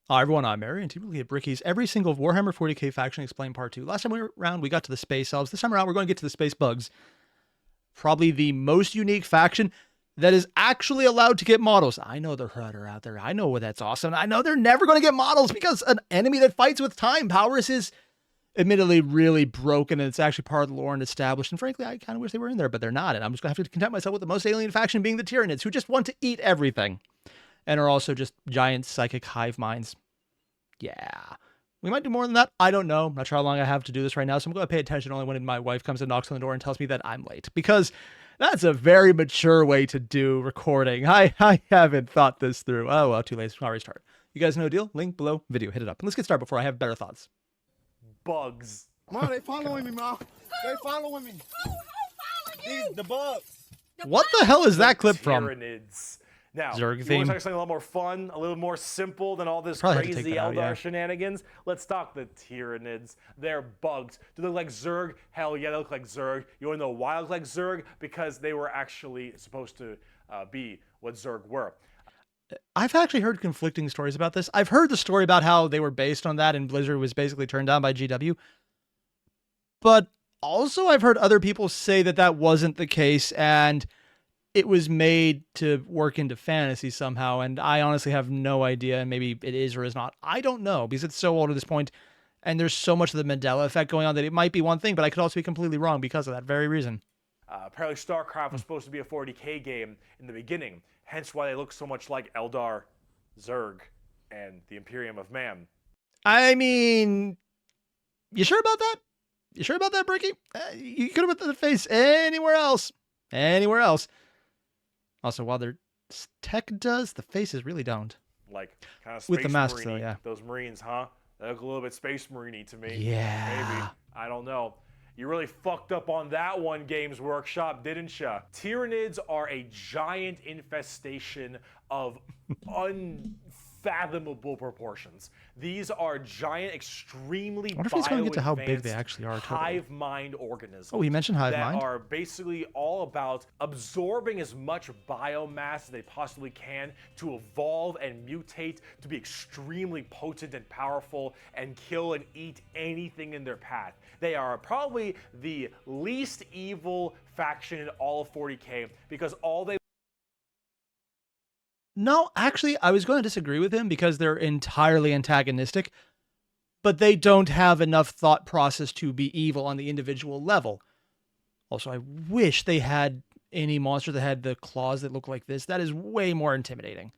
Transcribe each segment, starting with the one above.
Hi everyone, I'm Airier, and typically at Bricky's, every single Warhammer 40k faction explained part 2. Last time we were around, we got to the space elves. This time around, we're going to get to the space bugs. Probably the most unique faction that is actually allowed to get models. I know the Rudder out there. I know that's awesome. I know they're never going to get models because an enemy that fights with time powers is admittedly really broken, and it's actually part of the lore and established. And frankly, I kind of wish they were in there, but they're not. And I'm just going to have to content myself with the most alien faction being the Tyranids, who just want to eat everything. And are also just giant psychic hive minds. Yeah. We might do more than that. I don't know. I'm not sure how long I have to do this right now, so I'm going to pay attention only when my wife comes and knocks on the door and tells me that I'm late. Because that's a very mature way to do recording. I haven't thought this through. Oh, well, too late. Already start. You guys know the deal? Link below, video. Hit it up. And let's get started before I have better thoughts. Bugs. Mom, they following me, Mom. They following me. The bugs. What the hell is that clip from? Tyranids. Now, Zerg you theme. want to talk something a lot more fun, a little more simple than all this Probably have to crazy take that out, Eldar yeah. shenanigans? Let's talk the Tyranids. They're bugs. Do they look like Zerg? Hell yeah, they look like Zerg. You want to know why they look like Zerg? Because they were actually supposed to be what Zerg were. I've actually heard conflicting stories about this. I've heard the story about how they were based on that and Blizzard was basically turned down by GW. But also I've heard other people say that that wasn't the case and it was made to work into fantasy somehow. And I honestly have no idea. And maybe it is or is not. I don't know because it's so old at this point and there's so much of the Mandela effect going on that it might be one thing, but I could also be completely wrong because of that very reason. Apparently StarCraft was supposed to be a 40k game in the beginning, hence why they look so much like Eldar, Zerg, and the Imperium of Man. I mean, you sure about that? You sure about that, Bricky? You could have put the face anywhere else. Anywhere else. Also, while their tech does, the faces really don't. Like, kind of space With the masks, marine-y. though, yeah. Those Marines, huh? They look a little bit space marine-y to me. Yeah. Maybe. I don't know. You really fucked up on that one, Games Workshop, didn't ya? Tyranids are a giant infestation of unfathomable proportions. These are giant, extremely I wonder if he's going to get to how big they actually are totally. hive mind organisms. Oh, he mentioned hive that mind? are basically all about absorbing as much biomass as they possibly can to evolve and mutate to be extremely potent and powerful and kill and eat anything in their path. They are probably the least evil faction in all of 40k because all they No, actually, I was going to disagree with him because they're entirely antagonistic, but they don't have enough thought process to be evil on the individual level. Also, I wish they had any monster that had the claws that look like this. That is way more intimidating.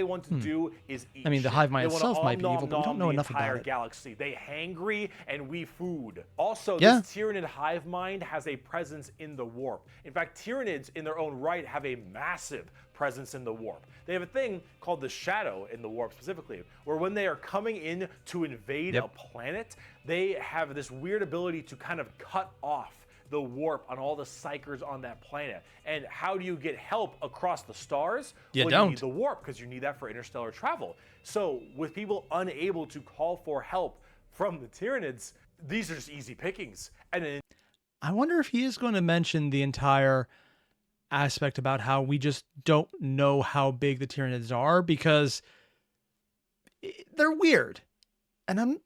want to do is eat. I mean, the hive mind They wanna itself might be evil, but we don't know the enough entire about it. galaxy. They hangry and we food. Also, Yeah. this Tyranid hive mind has a presence in the warp. In fact, Tyranids in their own right have a massive presence in the warp. They have a thing called the shadow in the warp specifically, where when they are coming in to invade a planet, they have this weird ability to kind of cut off the warp on all the psychers on that planet. And how do you get help across the stars? You You don't. need the warp, because you need that for interstellar travel. So with people unable to call for help from the Tyranids, these are just easy pickings. And then I wonder if he is going to mention the entire aspect about how we just don't know how big the Tyranids are because they're weird. And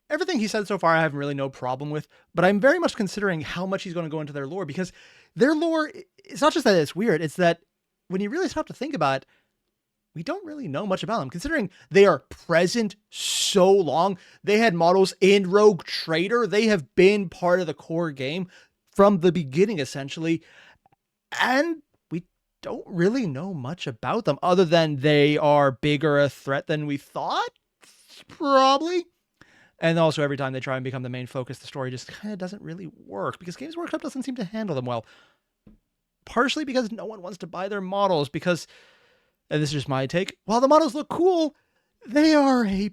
everything he said so far, I have really no problem with, but I'm very much considering how much he's going to go into their lore because their lore, it's not just that it's weird, it's that when you really stop to think about it, we don't really know much about them considering they are present so long. They had models in Rogue Trader. They have been part of the core game from the beginning, essentially. And we don't really know much about them other than they are bigger a threat than we thought, probably. And also every time they try and become the main focus, the story just kind of doesn't really work because Games Workshop doesn't seem to handle them well. Partially because no one wants to buy their models because, and this is just my take, while the models look cool, they are a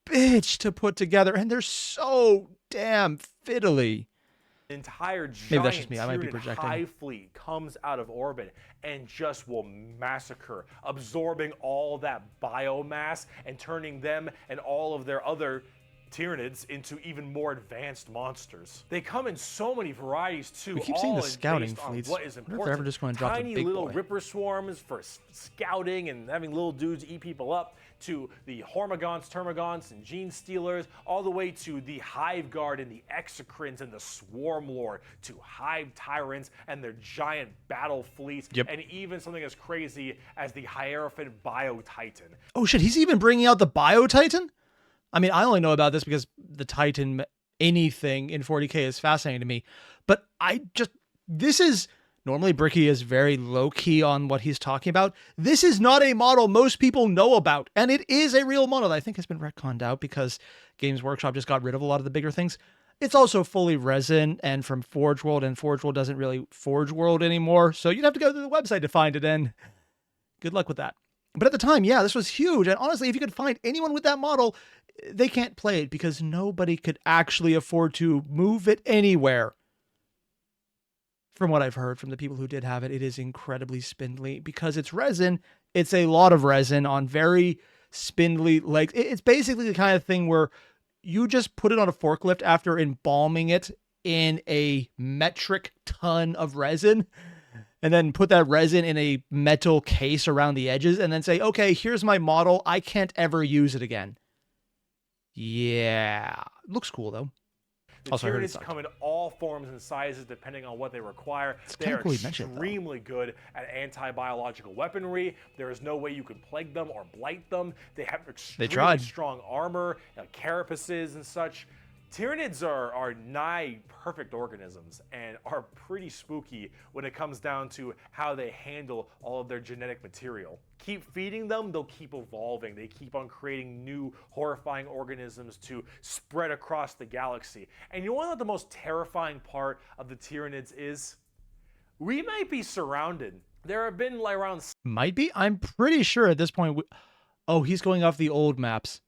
bitch to put together and they're so damn fiddly. entire Maybe that's giant just me. I might be Tyranid projecting. hive fleet comes out of orbit and just will massacre, absorbing all that biomass and turning them and all of their other Tyranids into even more advanced monsters. They come in so many varieties too. We keep seeing the all scouting based on fleets. what is I wonder if important. they're ever just going to drop the Tiny big little boy. Ripper swarms for scouting and having little dudes eat people up, to the Hormigons, Termagants, and Gene Stealers, all the way to the Hive Guard and the Exocrines and the Swarm Lord, to Hive Tyrants and their giant battle fleets, and even something as crazy as the Hierophant Bio Titan. Oh shit, he's even bringing out the Bio Titan? I mean, I only know about this because the Titan anything in 40k is fascinating to me, but this is... Normally, Bricky is very low-key on what he's talking about. This is not a model most people know about, and it is a real model that I think has been retconned out because Games Workshop just got rid of a lot of the bigger things. It's also fully resin and from Forge World, and Forge World doesn't really Forge World anymore, so you'd have to go to the website to find it, and good luck with that. But at the time, yeah, this was huge, and honestly, if you could find anyone with that model, they can't play it because nobody could actually afford to move it anywhere. From what I've heard from the people who did have it, it is incredibly spindly because it's resin. It's a lot of resin on very spindly legs. It's basically the kind of thing where you just put it on a forklift after embalming it in a metric ton of resin and then put that resin in a metal case around the edges and then say, okay, here's my model. I can't ever use it again. Yeah. Looks cool though. The Tyranids come in all forms and sizes depending on what they require. They are extremely good at anti-biological weaponry. There is no way you can plague them or blight them. They have extremely strong armor, carapaces and such. Tyranids are nigh perfect organisms and are pretty spooky when it comes down to how they handle all of their genetic material. Keep feeding them, they'll keep evolving. They keep on creating new horrifying organisms to spread across the galaxy. And you want to know what the most terrifying part of the Tyranids is? We might be surrounded. There have been around... Might be? I'm pretty sure at this point... Oh, he's going off the old maps.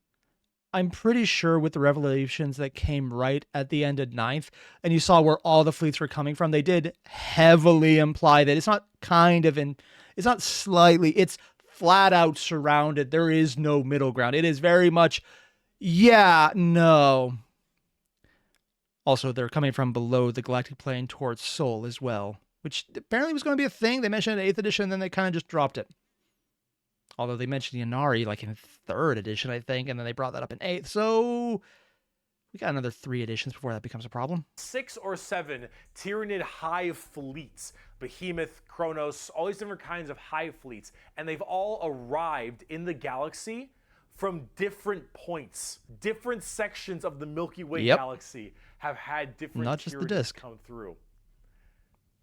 I'm pretty sure with the revelations that came right at the end of 9th, and you saw where all the fleets were coming from, they did heavily imply that it's not it's not slightly, it's flat out surrounded. There is no middle ground. It is very much, yeah, no. Also, they're coming from below the galactic plane towards Sol as well, which apparently was going to be a thing. They mentioned it in 8th edition, and then they kind of just dropped it. Although they mentioned the Inari like in 3rd edition, I think, and then they brought that up in 8th. So we got another 3 editions before that becomes a problem. 6 or 7 Tyranid hive fleets. Behemoth, Kronos, all these different kinds of hive fleets. And they've all arrived in the galaxy from different points. Different sections of the Milky Way galaxy have had different Tyranids come through.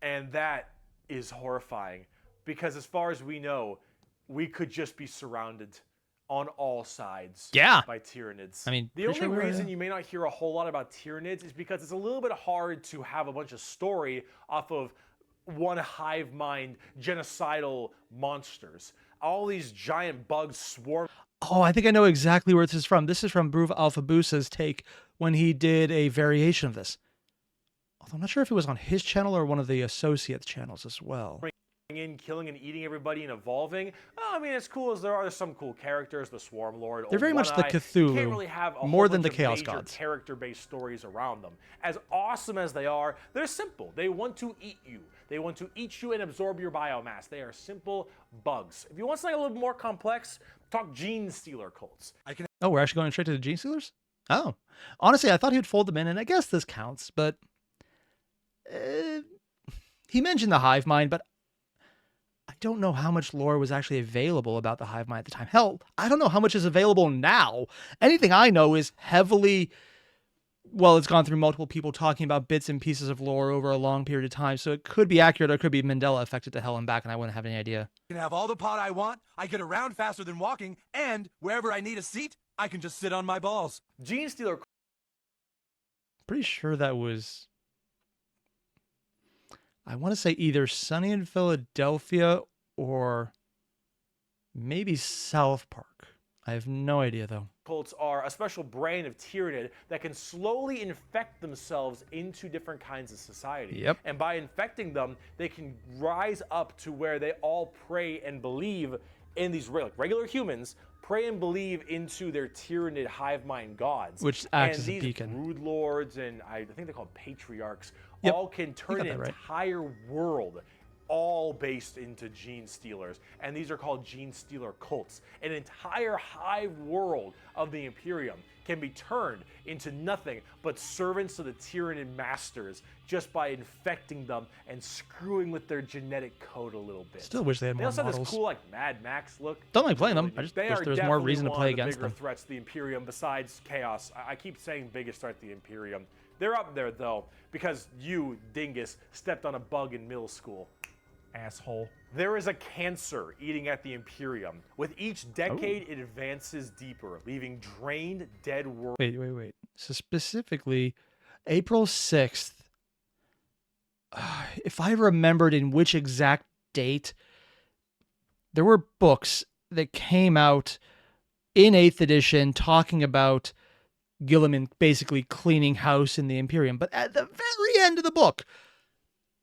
And that is horrifying. Because as far as we know, we could just be surrounded on all sides by Tyranids. I mean, the only reason you may not hear a whole lot about Tyranids is because it's a little bit hard to have a bunch of story off of one hive mind genocidal monsters. All these giant bugs swarm. Oh, I think I know exactly where this is from. This is from Bruv Alphabusa's take when he did a variation of this. Although I'm not sure if it was on his channel or one of the associates channels as well. In, killing and eating everybody and evolving. Oh, I mean, as cool as there are, there's some cool characters. The Swarm Lord. They're very much the Cthulhu. You can't really have a more whole than the bunch of Chaos major Gods. Character-based stories around them. As awesome as they are, they're simple. They want to eat you. They want to eat you and absorb your biomass. They are simple bugs. If you want something a little more complex, talk Gene Stealer cults. Oh, we're actually going straight to the Gene Stealers? Oh. Honestly, I thought he'd fold them in, and I guess this counts, but... he mentioned the hive mind, but I don't know how much lore was actually available about the hive mind at the time. Hell, I don't know how much is available now. Anything I know is heavily... Well, it's gone through multiple people talking about bits and pieces of lore over a long period of time, so it could be accurate or it could be Mandela affected to hell and back, and I wouldn't have any idea. I can have all the pot I want, I get around faster than walking, and wherever I need a seat, I can just sit on my balls. Gene Stealer... Pretty sure that was... I want to say either Sunny in Philadelphia or maybe South Park. I have no idea, though. Cults are a special brand of Tyranid that can slowly infect themselves into different kinds of society. Yep. And by infecting them, they can rise up to where they all pray and believe in these regular humans, pray and believe into their Tyranid hive mind gods. Which acts and as a these beacon. brood lords and I think they're called patriarchs Yep, all can turn got an that right. entire world all based into gene stealers, and these are called gene stealer cults. An entire hive world of the Imperium can be turned into nothing but servants to the Tyranid masters just by infecting them and screwing with their genetic code a little bit. Still wish they had They more also have models. this cool like Mad Max look. Don't like playing them. I just They wish are there was more definitely reason to one play of the against bigger them. threats to the Imperium besides Chaos. I keep saying biggest threat to the Imperium. They're up there though because you, dingus, stepped on a bug in middle school. Asshole. There is a cancer eating at the Imperium. With each decade, it advances deeper, leaving drained, dead worlds. Wait. So specifically, April 6th, if I remembered in which exact date, there were books that came out in 8th edition talking about Gilliman basically cleaning house in the Imperium. But at the very end of the book,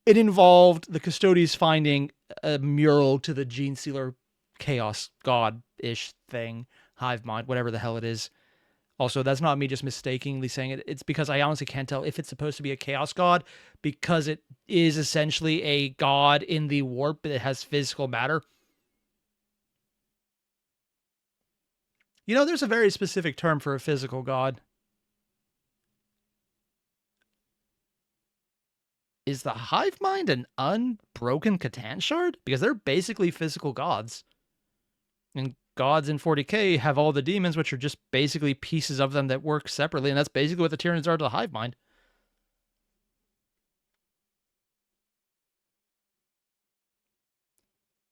it involved the Custodies finding a mural to the Gene Stealer Chaos God-ish thing, hive mind, whatever the hell it is. Also, that's not me just mistakenly saying it. It's because I honestly can't tell if it's supposed to be a chaos god because it is essentially a god in the warp, but it has physical matter. You know, there's a very specific term for a physical god. Is the hive mind an unbroken Catan shard? Because they're basically physical gods. And gods in 40k have all the demons, which are just basically pieces of them that work separately, and that's basically what the Tyranids are to the hive mind.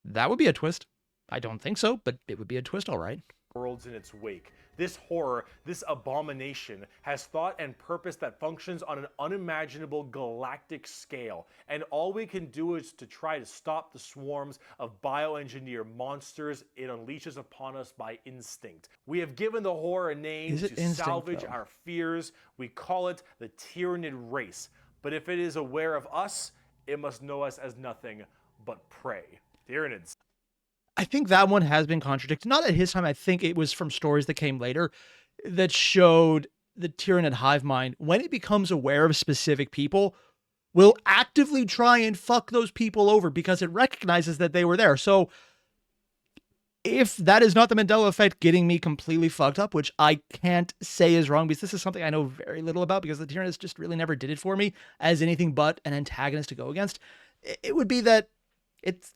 That would be a twist. I don't think so, but it would be a twist, all right. Worlds in its wake. This horror, this abomination, has thought and purpose that functions on an unimaginable galactic scale, and all we can do is to try to stop the swarms of bioengineer monsters it unleashes upon us by instinct. We have given the horror a name Is it to instinct, salvage though? our fears. We call it the Tyranid race. But if it is aware of us, it must know us as nothing but prey. Tyranids. I think that one has been contradicted. Not at his time. I think it was from stories that came later that showed the Tyranid hive mind, when it becomes aware of specific people, will actively try and fuck those people over because it recognizes that they were there. So if that is not the Mandela effect getting me completely fucked up, which I can't say is wrong because this is something I know very little about because the Tyranids just really never did it for me as anything but an antagonist to go against, it would be that it's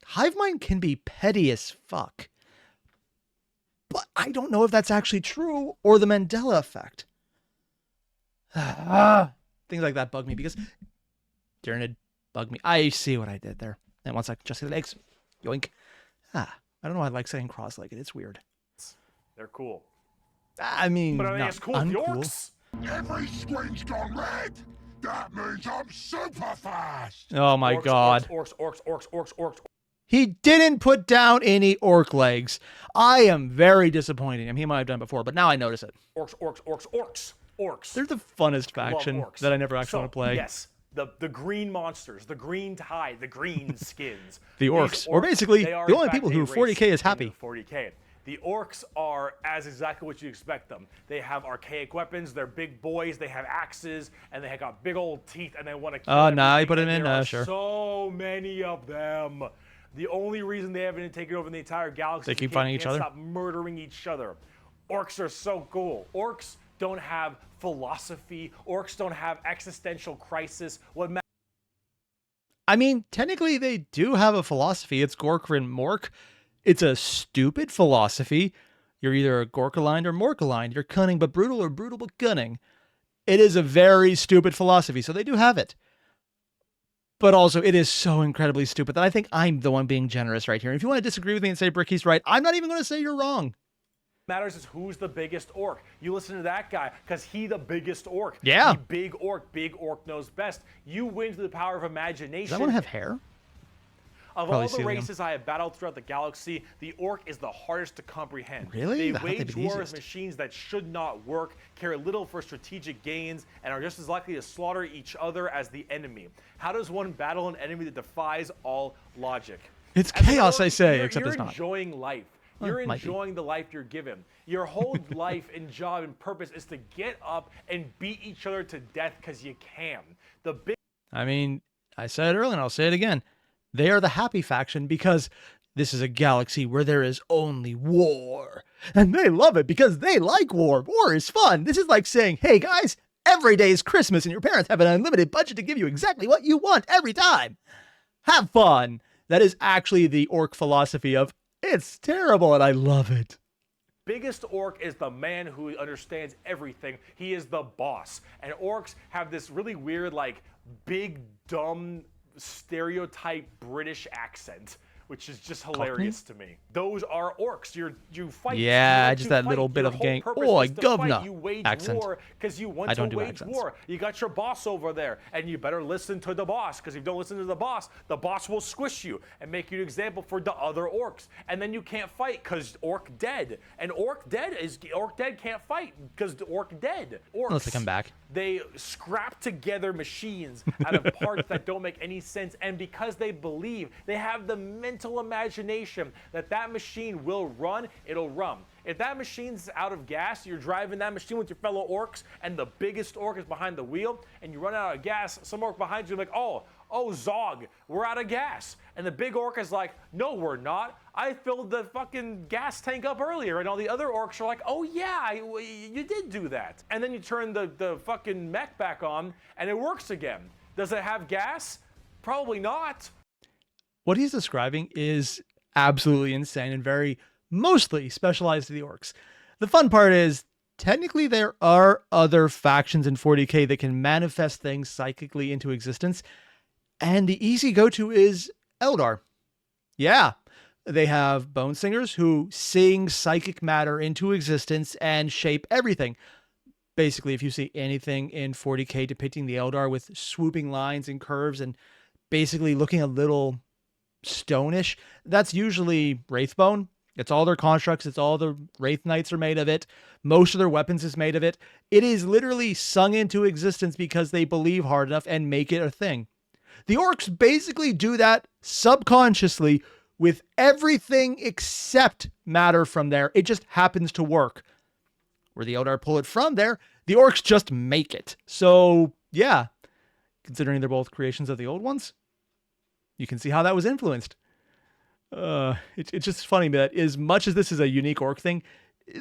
hive mind can be petty as fuck, but I don't know if that's actually true or the Mandela effect. Things like that bug me because Tyranid bug me. I see what I did there. And once I just see the legs, yoink. I don't know why I like saying cross-legged. It's weird. They're cool. I mean, But are they not as cool as the uncool. orcs? Every screen's gone red. That means I'm super fast. Oh my Orcs, god. Orcs. He didn't put down any orc legs. I am very disappointed in him. He might have done it before, but now I notice it. Orcs. They're the funnest faction orcs. that I never actually So, want to play. Yes, the green monsters, the green tide, the green skins. The These orcs, or basically they are, the in only fact, people a who race 40k is in happy. 40k. The orcs are as exactly what you expect them. They have archaic weapons. They're big boys. They have axes, and they have got big old teeth, and they want to kill Oh, nah, you everything, put 'em and in? there are Sure. So many of them. The only reason they haven't taken over the entire galaxy They is keep they finding can't each other? stop murdering each other. Orcs are so cool. Orcs don't have philosophy. Orcs don't have existential crisis. I mean, technically they do have a philosophy. It's Gorkrin Mork. It's a stupid philosophy. You're either a Gork-aligned or Mork-aligned. You're cunning but brutal or brutal but cunning. It is a very stupid philosophy, so they do have it. But also, it is so incredibly stupid that I think I'm the one being generous right here. And if you want to disagree with me and say Bricky's right, I'm not even going to say you're wrong. Matters is who's the biggest orc. You listen to that guy because he the biggest orc. Yeah. He big orc knows best. You win through the power of imagination. Does that one have hair? Of Probably all the celium. races I have battled throughout the galaxy, the orc is the hardest to comprehend. Really? They I thought they'd wage be the war with easiest. machines that should not work, care little for strategic gains, and are just as likely to slaughter each other as the enemy. How does one battle an enemy that defies all logic? It's As an chaos, orc, I say, you're except it's not. enjoying life. You're might be. enjoying the life you're given. Your whole life and job and purpose is to get up and beat each other to death because you can. I mean, I said it earlier and I'll say it again. They are the happy faction because this is a galaxy where there is only war. And they love it because they like war. War is fun. This is like saying, hey guys, every day is Christmas and your parents have an unlimited budget to give you exactly what you want every time. Have fun. That is actually the orc philosophy of, it's terrible and I love it. Biggest orc is the man who understands everything. He is the boss. And orcs have this really weird, like, big, dumb, stereotype British accent, which is just hilarious to me. Those are orcs. You fight. Yeah, just that little bit of gang. Oh, governor You wage accent. war because you want to wage accents. war. You got your boss over there, and you better listen to the boss, because if you don't listen to the boss will squish you and make you an example for the other orcs. And then you can't fight because orc dead. And orc dead can't fight because orc dead. Orcs, Unless they come back. They scrap together machines out of parts that don't make any sense, and because they believe, they have the mental imagination that that machine will run, it'll run. If that machine's out of gas, you're driving that machine with your fellow orcs, and the biggest orc is behind the wheel, and you run out of gas, some orc behind you is like, oh, Zog, we're out of gas. And the big orc is like, no, we're not. I filled the fucking gas tank up earlier. And all the other orcs are like, oh yeah, you did do that. And then you turn the fucking mech back on and it works again. Does it have gas? Probably not. What he's describing is absolutely insane and very mostly specialized to the orcs. The fun part is, technically there are other factions in 40k that can manifest things psychically into existence. And the easy go-to is Eldar. Yeah, they have bone singers who sing psychic matter into existence and shape everything. Basically, if you see anything in 40k depicting the Eldar with swooping lines and curves and basically looking a little stonish, that's usually Wraithbone. It's all their constructs. It's all the Wraith Knights are made of it. Most of their weapons is made of it. It is literally sung into existence because they believe hard enough and make it a thing. The orcs basically do that subconsciously with everything except matter from there. It just happens to work. Where the Eldar pull it from there, the orcs just make it. So, yeah, considering they're both creations of the old ones, you can see how that was influenced. It's just funny that as much as this is a unique orc thing,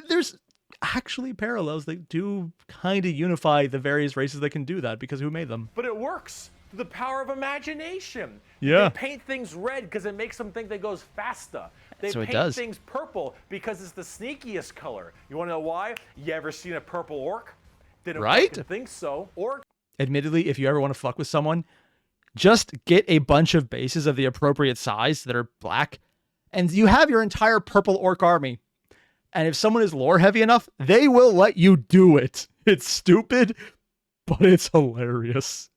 there's actually parallels that do kind of unify the various races that can do that because who made them? But it works. The power of imagination. Yeah. They paint things red because it makes them think they goes faster. They So it paint does. things purple because it's the sneakiest color. You want to know why? You ever seen a purple orc? Didn't Right? fucking think so. Orc. Admittedly, if you ever want to fuck with someone, just get a bunch of bases of the appropriate size that are black, and you have your entire purple orc army. And if someone is lore heavy enough, they will let you do it. It's stupid, but it's hilarious.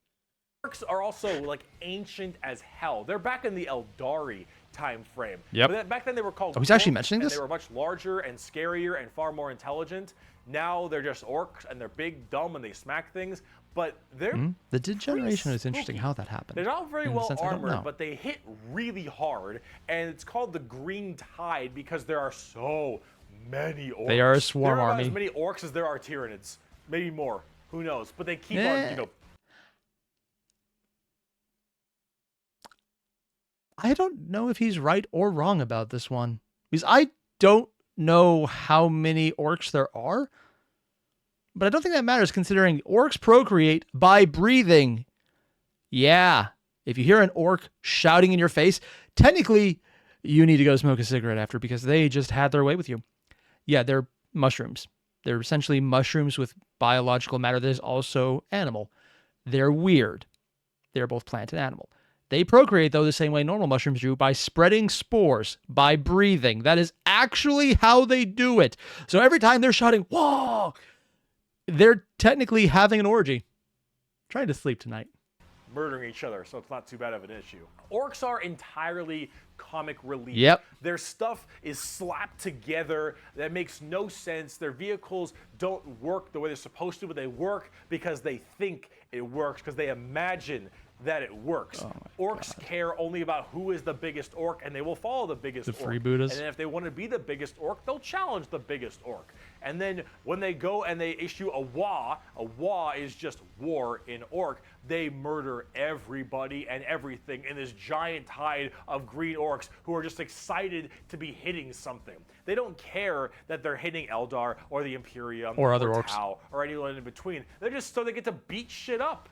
Orcs are also like ancient as hell. They're back in the Eldari time frame. Yep. But back then they were called. Oh, he's actually orcs, mentioning and this? They were much larger and scarier and far more intelligent. Now they're just orcs and they're big, dumb, and they smack things. But they're The degeneration is interesting spooky. how that happened. They're not very In a well sense, I don't know. armored, but they hit really hard, and it's called the Green Tide because there are so many orcs. They are a swarm there are army. as many orcs as there are Tyranids, maybe more. Who knows? But they keep Eh. on, I don't know if he's right or wrong about this one. Because I don't know how many orcs there are. But I don't think that matters considering orcs procreate by breathing. Yeah. If you hear an orc shouting in your face, technically you need to go smoke a cigarette after because they just had their way with you. Yeah, they're mushrooms. They're essentially mushrooms with biological matter that is also animal. They're weird. They're both plant and animal. They procreate, though, the same way normal mushrooms do, by spreading spores, by breathing. That is actually how they do it. So every time they're shouting, whoa, they're technically having an orgy. Trying to sleep tonight. murdering each other, so it's not too bad of an issue. Orcs are entirely comic relief. Yep. Their stuff is slapped together. That makes no sense. Their vehicles don't work the way they're supposed to, but they work because they think it works, because they imagine that it works. Orcs care only about who is the biggest orc, and they will follow the biggest orc. freebooters. And then if they want to be the biggest orc, they'll challenge the biggest orc. And then when they go and they issue a wa is just war in orc, they murder everybody and everything in this giant tide of green orcs who are just excited to be hitting something. They don't care that they're hitting Eldar or the Imperium or other orcs Tau or anyone in between. They're just so they get to beat shit up.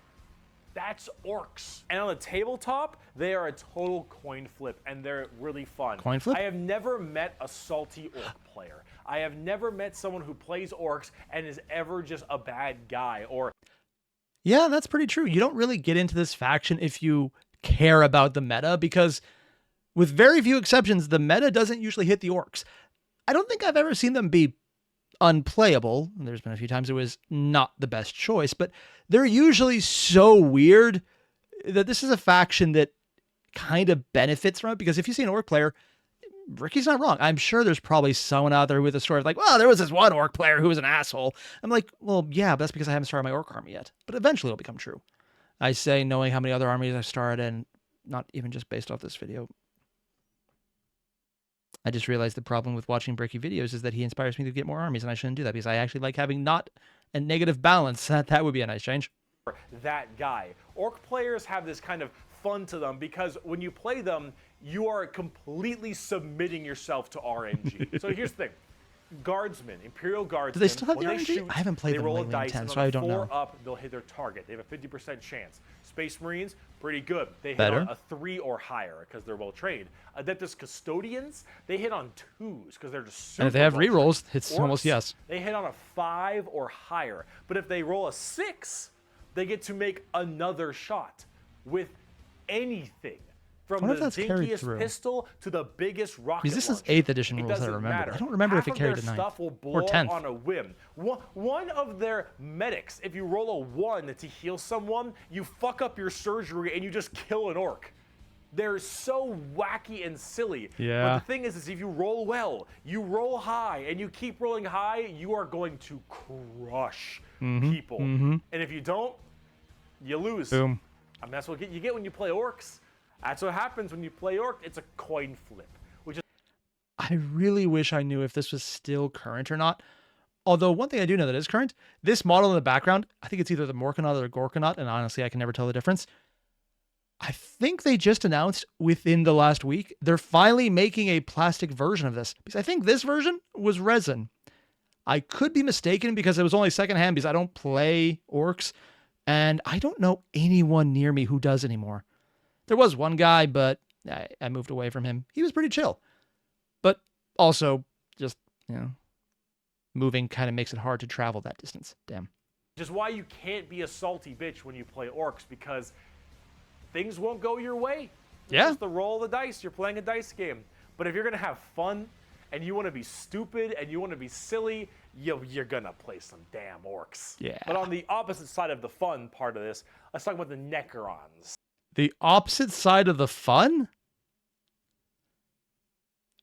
That's orcs. And on the tabletop, they are a total coin flip, and they're really fun. Coin flip? I have never met a salty orc player. I have never met someone who plays orcs and is ever just a bad guy or... Yeah, that's pretty true. You don't really get into this faction if you care about the meta, because with very few exceptions, the meta doesn't usually hit the orcs. I don't think I've ever seen them be unplayable. There's been a few times it was not the best choice, but they're usually so weird that this is a faction that kind of benefits from it, because if you see an orc player, Ricky's not wrong. I'm sure there's probably someone out there with a story of like, well, there was this one orc player who was an asshole. I'm like, well, yeah, but that's because I haven't started my orc army yet. But eventually it'll become true. I say, knowing how many other armies I've started, and not even just based off this video. I just realized the problem with watching Bricky videos is that he inspires me to get more armies, and I shouldn't do that because I actually like having not a negative balance. That would be a nice change. That guy. Orc players have this kind of fun to them because when you play them, you are completely submitting yourself to RNG. So here's the thing. Guardsmen, Imperial Guardsmen, Do they still have the when they RNG? shoot, I haven't played they them roll a lately in dice, 10, and so on I the don't know. 4 up, they'll hit their target. They have a 50% chance. Space Marines, pretty good. They hit Better. on a 3 or higher because they're well trained. Adeptus Custodians, they hit on 2s because they're just super And if they have well trained. rerolls, it's Orcs, almost yes. They hit on a 5 or higher. But if they roll a 6, they get to make another shot with anything. From wonder the if that's carried dinkiest through. pistol to the biggest rocket Because this is launcher. 8th edition It rules that I doesn't remember. matter. I don't remember if Half it carried of to their 9th stuff will or blow up 10th. on a whim. One of their medics, if you roll a 1 to heal someone, you fuck up your surgery and you just kill an orc. They're so wacky and silly. Yeah. But the thing is if you roll well, you roll high, and you keep rolling high, you are going to crush people. And if you don't, you lose. Boom. I mean, that's what you get when you play orcs. That's what happens when you play orc. It's a coin flip, which is... I really wish I knew if this was still current or not. Although one thing I do know that is current, this model in the background, I think it's either the Morkanaut or the Gorkanaut, and honestly, I can never tell the difference. I think they just announced within the last week, they're finally making a plastic version of this, because I think this version was resin. I could be mistaken because it was only secondhand because I don't play orcs, and I don't know anyone near me who does anymore. There was one guy, but I moved away from him. He was pretty chill. But also, just, moving kind of makes it hard to travel that distance. Damn. Which is why you can't be a salty bitch when you play orcs, because things won't go your way. It's Yeah. just the roll of the dice. You're playing a dice game. But if you're going to have fun and you want to be stupid and you want to be silly, you're going to play some damn orcs. Yeah. But on the opposite side of the fun part of this, let's talk about the Necrons. The opposite side of the fun?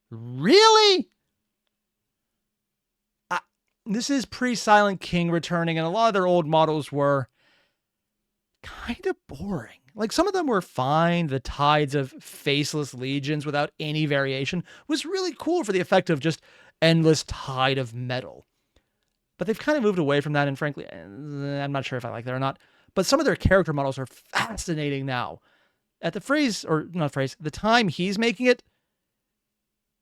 Really? This is pre-Silent King returning, and a lot of their old models were kind of boring. Like, some of them were fine. The Tides of Faceless Legions without any variation was really cool for the effect of just endless tide of metal. But they've kind of moved away from that, and frankly, I'm not sure if I like that or not. But some of their character models are fascinating now. At the time he's making it,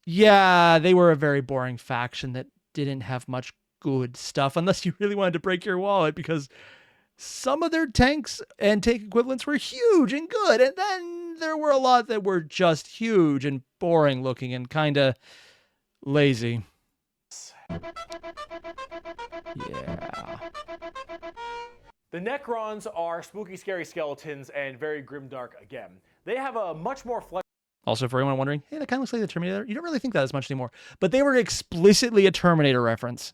yeah, they were a very boring faction that didn't have much good stuff unless you really wanted to break your wallet, because some of their tanks and tank equivalents were huge and good, and then there were a lot that were just huge and boring looking and kind of lazy. Yeah. The Necrons are spooky, scary skeletons and very grimdark again. They have a much more flexible... Also, for anyone wondering, hey, that kind of looks like the Terminator. You don't really think that as much anymore. But they were explicitly a Terminator reference.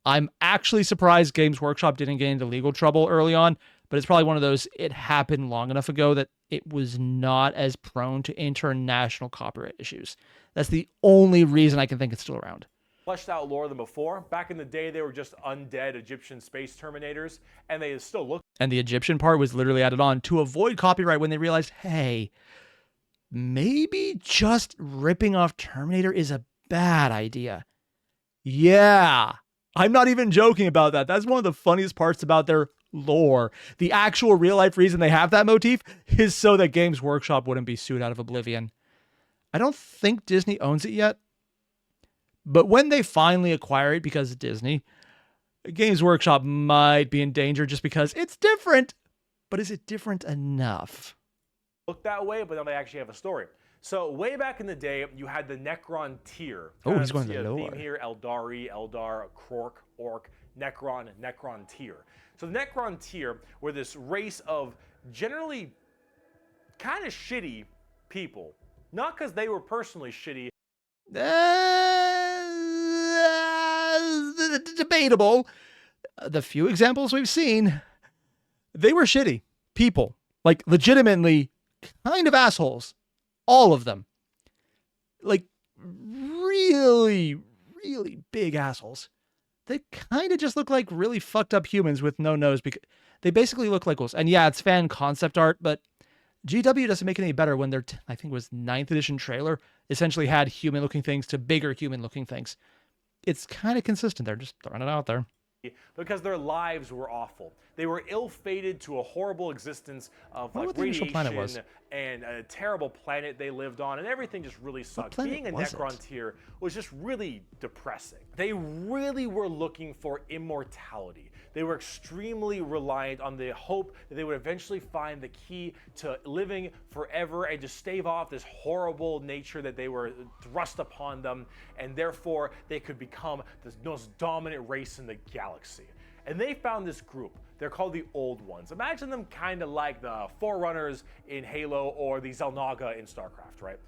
I'm actually surprised Games Workshop didn't get into legal trouble early on, but it's probably one of those, it happened long enough ago that it was not as prone to international copyright issues. That's the only reason I can think it's still around. Fleshed out lore than before. Back in the day, they were just undead Egyptian space Terminators, and they still look And the Egyptian part was literally added on to avoid copyright when they realized, hey, maybe just ripping off Terminator is a bad idea. Yeah, I'm not even joking about that. That's one of the funniest parts about their lore. The actual real life reason they have that motif is so that Games Workshop wouldn't be sued out of oblivion. I don't think Disney owns it yet, but when they finally acquire it, because of Disney, Games Workshop might be in danger just because it's different. But is it different enough? Look that way, but then they actually have a story. So way back in the day, you had the Necron tier. Oh, he's going to the lore. theme here: Eldari, Eldar, Krork, Orc, Necron, Necron tier. So the Necron tier were this race of generally kind of shitty people. Not because they were personally shitty. Debatable. The few examples we've seen, they were shitty people. Like, legitimately kind of assholes. All of them. Like, really, really big assholes. They kind of just look like really fucked up humans with no nose. Because they basically look like wolves. And yeah, it's fan concept art, but GW doesn't make it any better when their, I think it was 9th edition trailer, essentially had human-looking things to bigger human-looking things. It's kind of consistent. They're just throwing it out there. Because their lives were awful. They were ill-fated to a horrible existence of like what the initial planet was. radiation and a terrible planet they lived on, and everything just really sucked. Being a Necron tier was just really depressing. They really were looking for immortality. They were extremely reliant on the hope that they would eventually find the key to living forever and just stave off this horrible nature that they were thrust upon them, and therefore they could become the most dominant race in the galaxy. And they found this group. They're called the Old Ones. Imagine them kind of like the Forerunners in Halo or the Xel'Naga in StarCraft, right?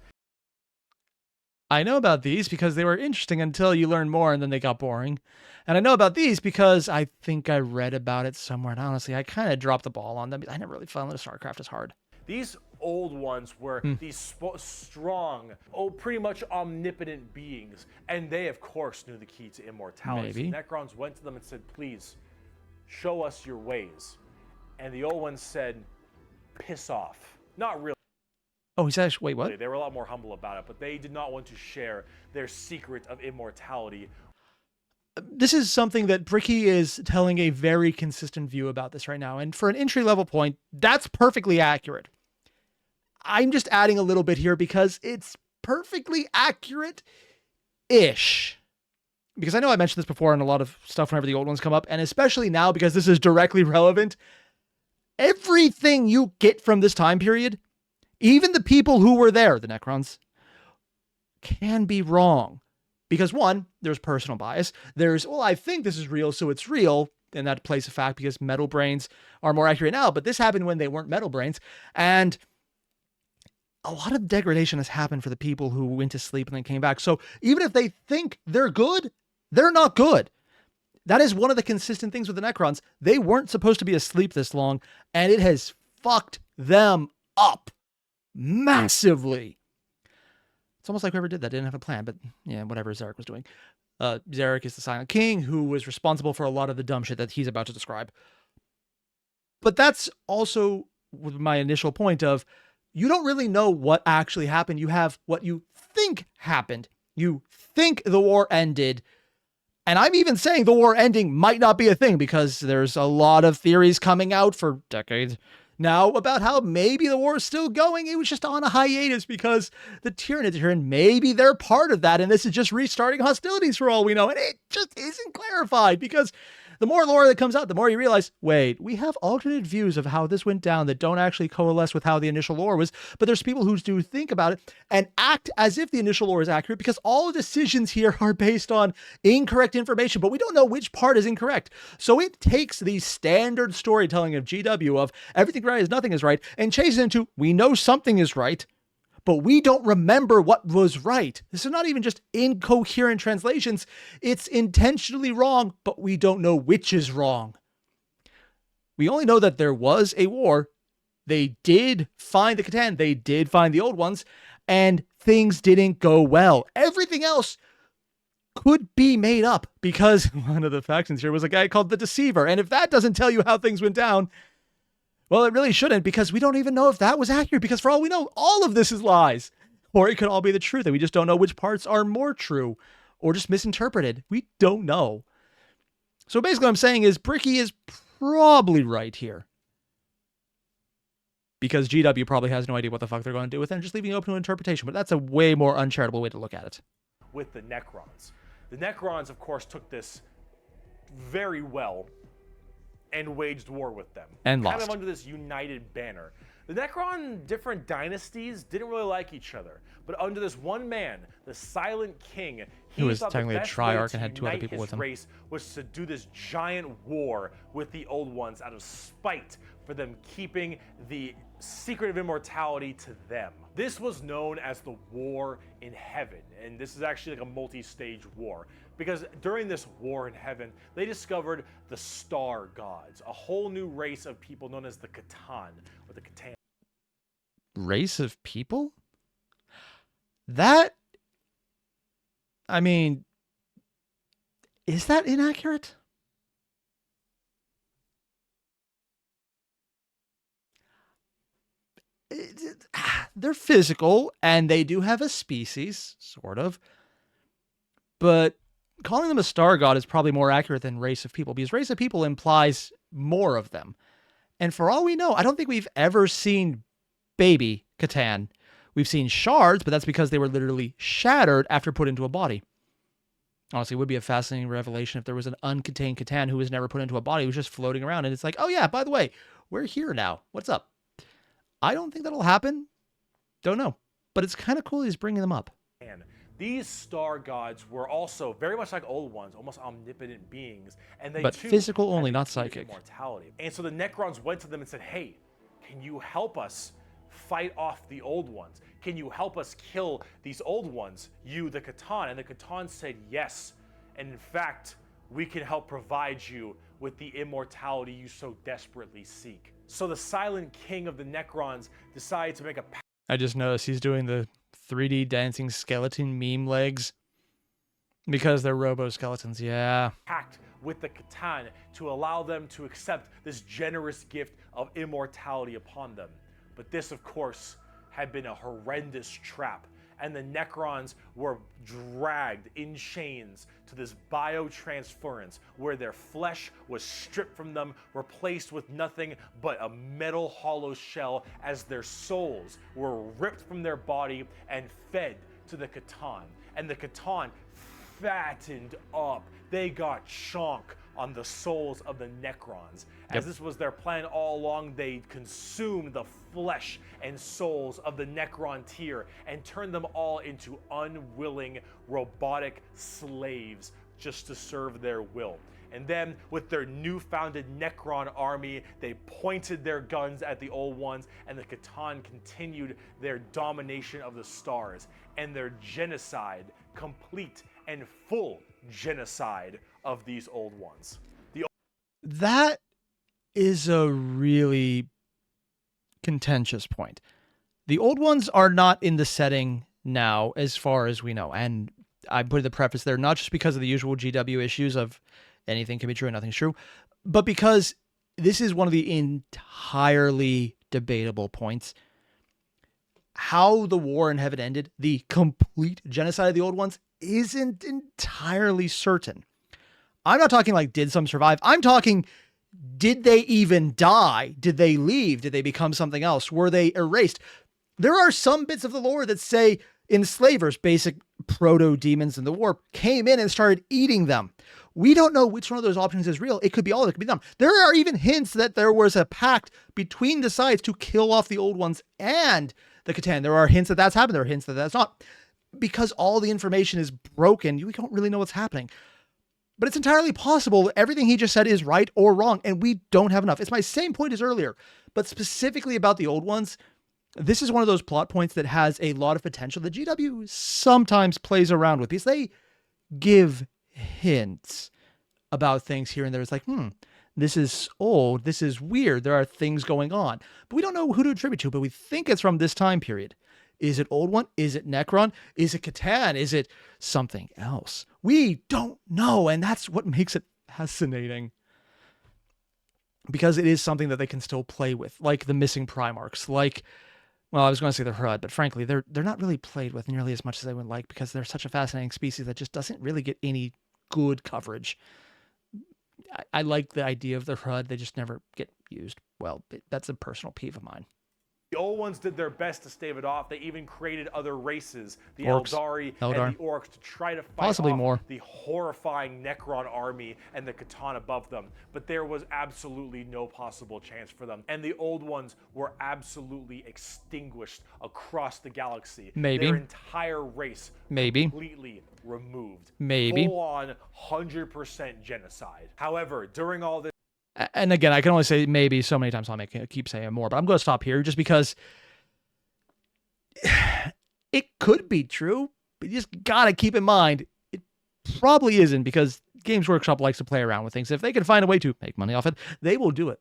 I know about these because they were interesting until you learn more and then they got boring. And I know about these because I think I read about it somewhere. And honestly, I kind of dropped the ball on them. I never really found that StarCraft as hard. These Old Ones were these strong, pretty much omnipotent beings. And they, of course, knew the key to immortality. Maybe. So Necrons went to them and said, please, show us your ways. And the Old Ones said, piss off. Not really. Oh, he's actually, wait, what? They were a lot more humble about it, but they did not want to share their secret of immortality. This is something that Bricky is telling a very consistent view about this right now. And for an entry-level point, that's perfectly accurate. I'm just adding a little bit here because it's perfectly accurate-ish. Because I know I mentioned this before in a lot of stuff whenever the Old Ones come up, and especially now because this is directly relevant. Everything you get from this time period, even the people who were there, the Necrons, can be wrong. Because one, there's personal bias. There's, well, I think this is real, so it's real. And that plays a fact because metal brains are more accurate now. But this happened when they weren't metal brains. And a lot of degradation has happened for the people who went to sleep and then came back. So even if they think they're good, they're not good. That is one of the consistent things with the Necrons. They weren't supposed to be asleep this long, and it has fucked them up massively. It's almost like whoever did that didn't have a plan, but yeah, whatever Zarek was doing. Zarek is the Silent King who was responsible for a lot of the dumb shit that he's about to describe. But that's also my initial point of, you don't really know what actually happened. You have what you think happened. You think the war ended. And I'm even saying the war ending might not be a thing because there's a lot of theories coming out for decades now about how maybe the war is still going. It was just on a hiatus because the Tyranids are here and maybe they're part of that. And this is just restarting hostilities for all we know. And it just isn't clarified because the more lore that comes out, the more you realize, wait, we have alternate views of how this went down that don't actually coalesce with how the initial lore was. But there's people who do think about it and act as if the initial lore is accurate because all the decisions here are based on incorrect information, but we don't know which part is incorrect. So it takes the standard storytelling of GW of everything right is nothing is right and changes into we know something is right, but we don't remember what was right. This is not even just incoherent translations. It's intentionally wrong, but we don't know which is wrong. We only know that there was a war. They did find the Catan. They did find the Old Ones, and things didn't go well. Everything else could be made up because one of the factions here was a guy called the Deceiver. And if that doesn't tell you how things went down, Well, it really shouldn't, because we don't even know if that was accurate, because for all we know, all of this is lies. Or it could all be the truth, and we just don't know which parts are more true or just misinterpreted. We don't know. So basically what I'm saying is Bricky is probably right here. Because GW probably has no idea what the fuck they're going to do with it, and just leaving it open to interpretation. But that's a way more uncharitable way to look at it. With the Necrons. The Necrons, of course, took this very well and waged war with them. And kind lost. of under this united banner. The Necron different dynasties didn't really like each other, but under this one man, the Silent King, he was thought technically the a best triarch way to and had two other unite people with his him. race was to do this giant war with the Old Ones out of spite for them keeping the secret of immortality to them. This was known as the War in Heaven, and this is actually like a multi-stage war. Because during this war in heaven, they discovered the star gods, a whole new race of people known as the Catan, or the Catan. Race of people? That, I mean, is that inaccurate? They're physical, and they do have a species, sort of. But calling them a star god is probably more accurate than race of people, because race of people implies more of them. And for all we know, I don't think we've ever seen baby Catan. We've seen shards, but that's because they were literally shattered after put into a body. Honestly, it would be a fascinating revelation if there was an uncontained Catan who was never put into a body, who was just floating around, and it's like, oh yeah, by the way, we're here now. What's up? I don't think that'll happen. Don't know. But it's kind of cool he's bringing them up. These star gods were also very much like Old Ones, almost omnipotent beings, and they But too physical only, had not the key to psychic. Immortality. And so the Necrons went to them and said, "Hey, can you help us fight off the Old Ones? Can you help us kill these Old Ones, you, the Catan?" And the Catan said, "Yes, and in fact, we can help provide you with the immortality you so desperately seek." So the Silent King of the Necrons decided to make a pact. I just noticed he's doing the 3D dancing skeleton meme legs because they're robo-skeletons. Yeah. Pact with the Catan to allow them to accept this generous gift of immortality upon them. But this, of course, had been a horrendous trap, and the Necrons were dragged in chains to this biotransference where their flesh was stripped from them, replaced with nothing but a metal hollow shell, as their souls were ripped from their body and fed to the Catan. And the Catan fattened up. They got chonk on the souls of the Necrons. As this was their plan all along, they consumed the flesh and souls of the Necron tier and turned them all into unwilling robotic slaves just to serve their will. And then, with their new-founded Necron army, they pointed their guns at the Old Ones, and the Catan continued their domination of the stars and their genocide, complete and full genocide of these Old Ones. That is a really contentious point. The Old Ones are not in the setting now, as far as we know. And I put the preface there, not just because of the usual GW issues of anything can be true and nothing's true, but because this is one of the entirely debatable points. How the war in heaven ended, the complete genocide of the Old Ones, isn't entirely certain. I'm not talking like, did some survive? I'm talking, did they even die? Did they leave? Did they become something else? Were they erased? There are some bits of the lore that say enslavers, basic proto-demons in the warp, came in and started eating them. We don't know which one of those options is real. It could be all of it, it could be them. There are even hints that there was a pact between the sides to kill off the Old Ones and the Catan. There are hints that that's happened. There are hints that that's not. Because all the information is broken, we don't really know what's happening. But it's entirely possible everything he just said is right or wrong, and we don't have enough. It's my same point as earlier, but specifically about the Old Ones, this is one of those plot points that has a lot of potential that GW sometimes plays around with, because they give hints about things here and there. It's like, this is old, this is weird, there are things going on. But we don't know who to attribute to, but we think it's from this time period. Is it Old One? Is it Necron? Is it Catan? Is it something else? We don't know, and that's what makes it fascinating. because it is something that they can still play with, like the missing Primarchs, like, well, I was going to say the HUD, but frankly, they're not really played with nearly as much as I would like because they're such a fascinating species that just doesn't really get any good coverage. I like the idea of the HUD, they just never get used well. That's a personal peeve of mine. The old ones did their best to stave it off. They even created other races, the Orcs, Eldari Eldar. and the Orcs, to try to fight Possibly off more. the horrifying Necron army and the Catan above them. But there was absolutely no possible chance for them. And the old ones were absolutely extinguished across the galaxy. Maybe. Their entire race Maybe. completely removed. Maybe. Full on 100% genocide. However, during all this, And again, I can only say maybe so many times. I'll keep saying more, but I'm going to stop here just because it could be true, but you just got to keep in mind it probably isn't, because Games Workshop likes to play around with things. If they can find a way to make money off it, they will do it.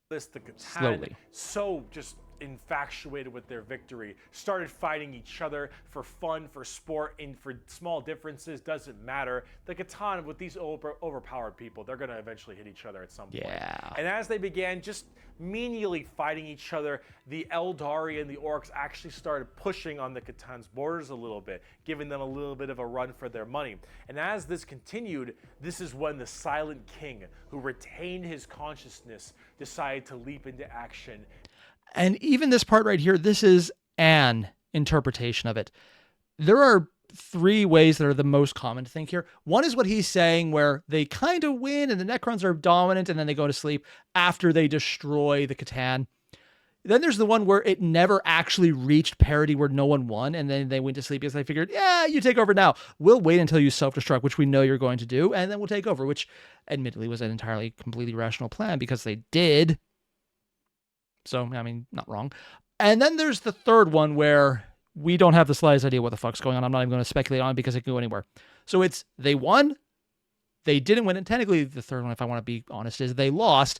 the Catan, Slowly. so just infatuated with their victory, started fighting each other for fun, for sport, and for small differences, doesn't matter. The Catan, with these overpowered people, they're going to eventually hit each other at some point. Yeah. And as they began just menially fighting each other, the Eldari and the Orcs actually started pushing on the Catan's borders a little bit, giving them a little bit of a run for their money. And as this continued, this is when the Silent King, who retained his consciousness, decided to leap into action. And even this part right here, this is an interpretation of it. There are three ways that are the most common to think here. One is what he's saying, where they kind of win and the Necrons are dominant and then they go to sleep after they destroy the Catan. Then there's the one where it never actually reached parity, where no one won, and then they went to sleep because they figured, yeah, you take over now. We'll wait until you self-destruct, which we know you're going to do, and then we'll take over, which admittedly was an entirely completely rational plan because they did. So, I mean, not wrong. And then there's the third one where we don't have the slightest idea what the fuck's going on. I'm not even going to speculate on it because it can go anywhere. So it's they won, they didn't win, and technically the third one, if I want to be honest, is they lost.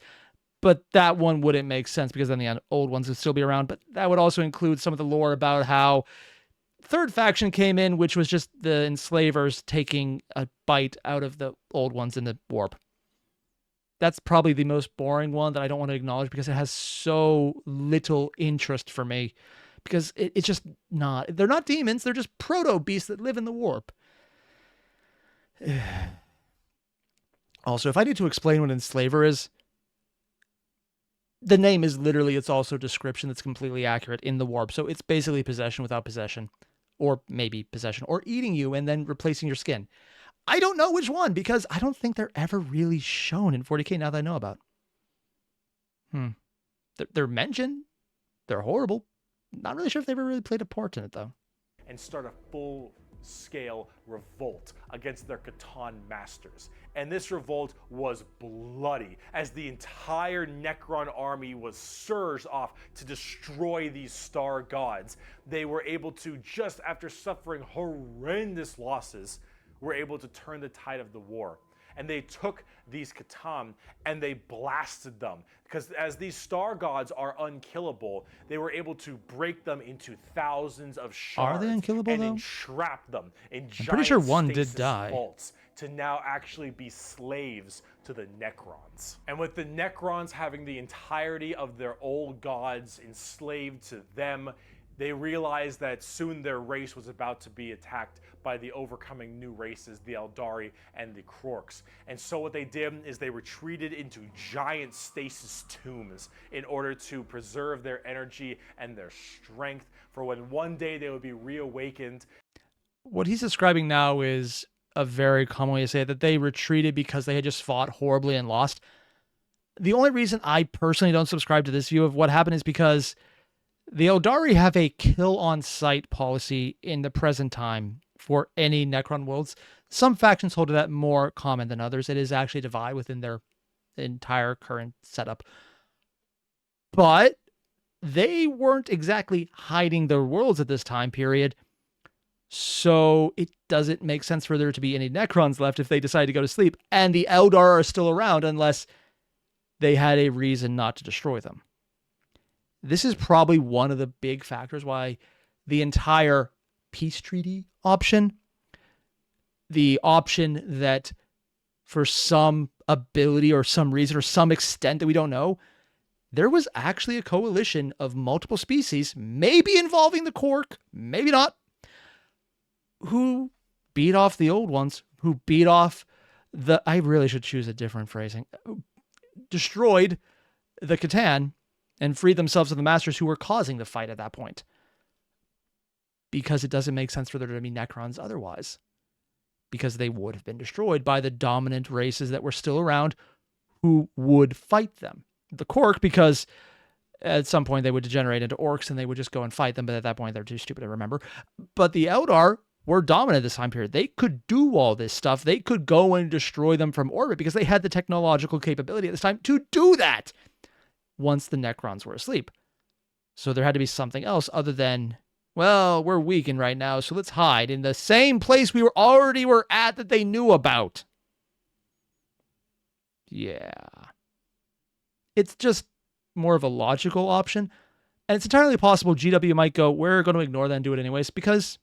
But that one wouldn't make sense because then the old ones would still be around. But that would also include some of the lore about how third faction came in, which was just the enslavers taking a bite out of the old ones in the warp. That's probably the most boring one that I don't want to acknowledge because it has so little interest for me. Because it's just not. They're not demons. They're just proto-beasts that live in the warp. Also, if I need to explain what enslaver is, the name is literally, it's also description that's completely accurate in the warp. So it's basically possession without possession. Or maybe possession. Or eating you and then replacing your skin. I don't know which one, because I don't think they're ever really shown in 40k now that I know about. They're mentioned. They're horrible. Not really sure if they ever really played a part in it, though. And start a full-scale revolt against their Catan masters. And this revolt was bloody, as the entire Necron army was surged off to destroy these star gods. They were able to, just after suffering horrendous losses, were able to turn the tide of the war. And they took these Catan and they blasted them. Because as these star gods are unkillable, they were able to break them into thousands of shards. Are they unkillable, and though? entrap them in giant pretty sure one did stasis die. vaults to now actually be slaves to the Necrons. And with the Necrons having the entirety of their old gods enslaved to them, they realized that soon their race was about to be attacked by the overcoming new races, the Eldari and the Krorks. And so what they did is they retreated into giant stasis tombs in order to preserve their energy and their strength for when one day they would be reawakened. What he's describing now is a very common way to say it, that they retreated because they had just fought horribly and lost. The only reason I personally don't subscribe to this view of what happened is because the Eldari have a kill-on-sight policy in the present time for any Necron worlds. Some factions hold that more common than others. It is actually a divide within their entire current setup. But they weren't exactly hiding their worlds at this time period. So it doesn't make sense for there to be any Necrons left if they decide to go to sleep. And the Eldar are still around unless they had a reason not to destroy them. This is probably one of the big factors why the entire peace treaty option, the option that for some ability or some reason or some extent that we don't know, there was actually a coalition of multiple species, maybe involving the Cork, maybe not, who beat off the old ones, who beat off I really should choose a different phrasing, destroyed the Catan and freed themselves of the masters who were causing the fight at that point. Because it doesn't make sense for there to be Necrons otherwise. Because they would have been destroyed by the dominant races that were still around who would fight them. The Cork, because at some point they would degenerate into orcs and they would just go and fight them, but at that point they're too stupid to remember. But the Eldar were dominant this time period. They could do all this stuff. They could go and destroy them from orbit because they had the technological capability at this time to do that once the Necrons were asleep. So there had to be something else other than, well, we're weakened right now, so let's hide in the same place we already were at that they knew about. Yeah. It's just more of a logical option. And it's entirely possible GW might go, we're going to ignore that and do it anyways, because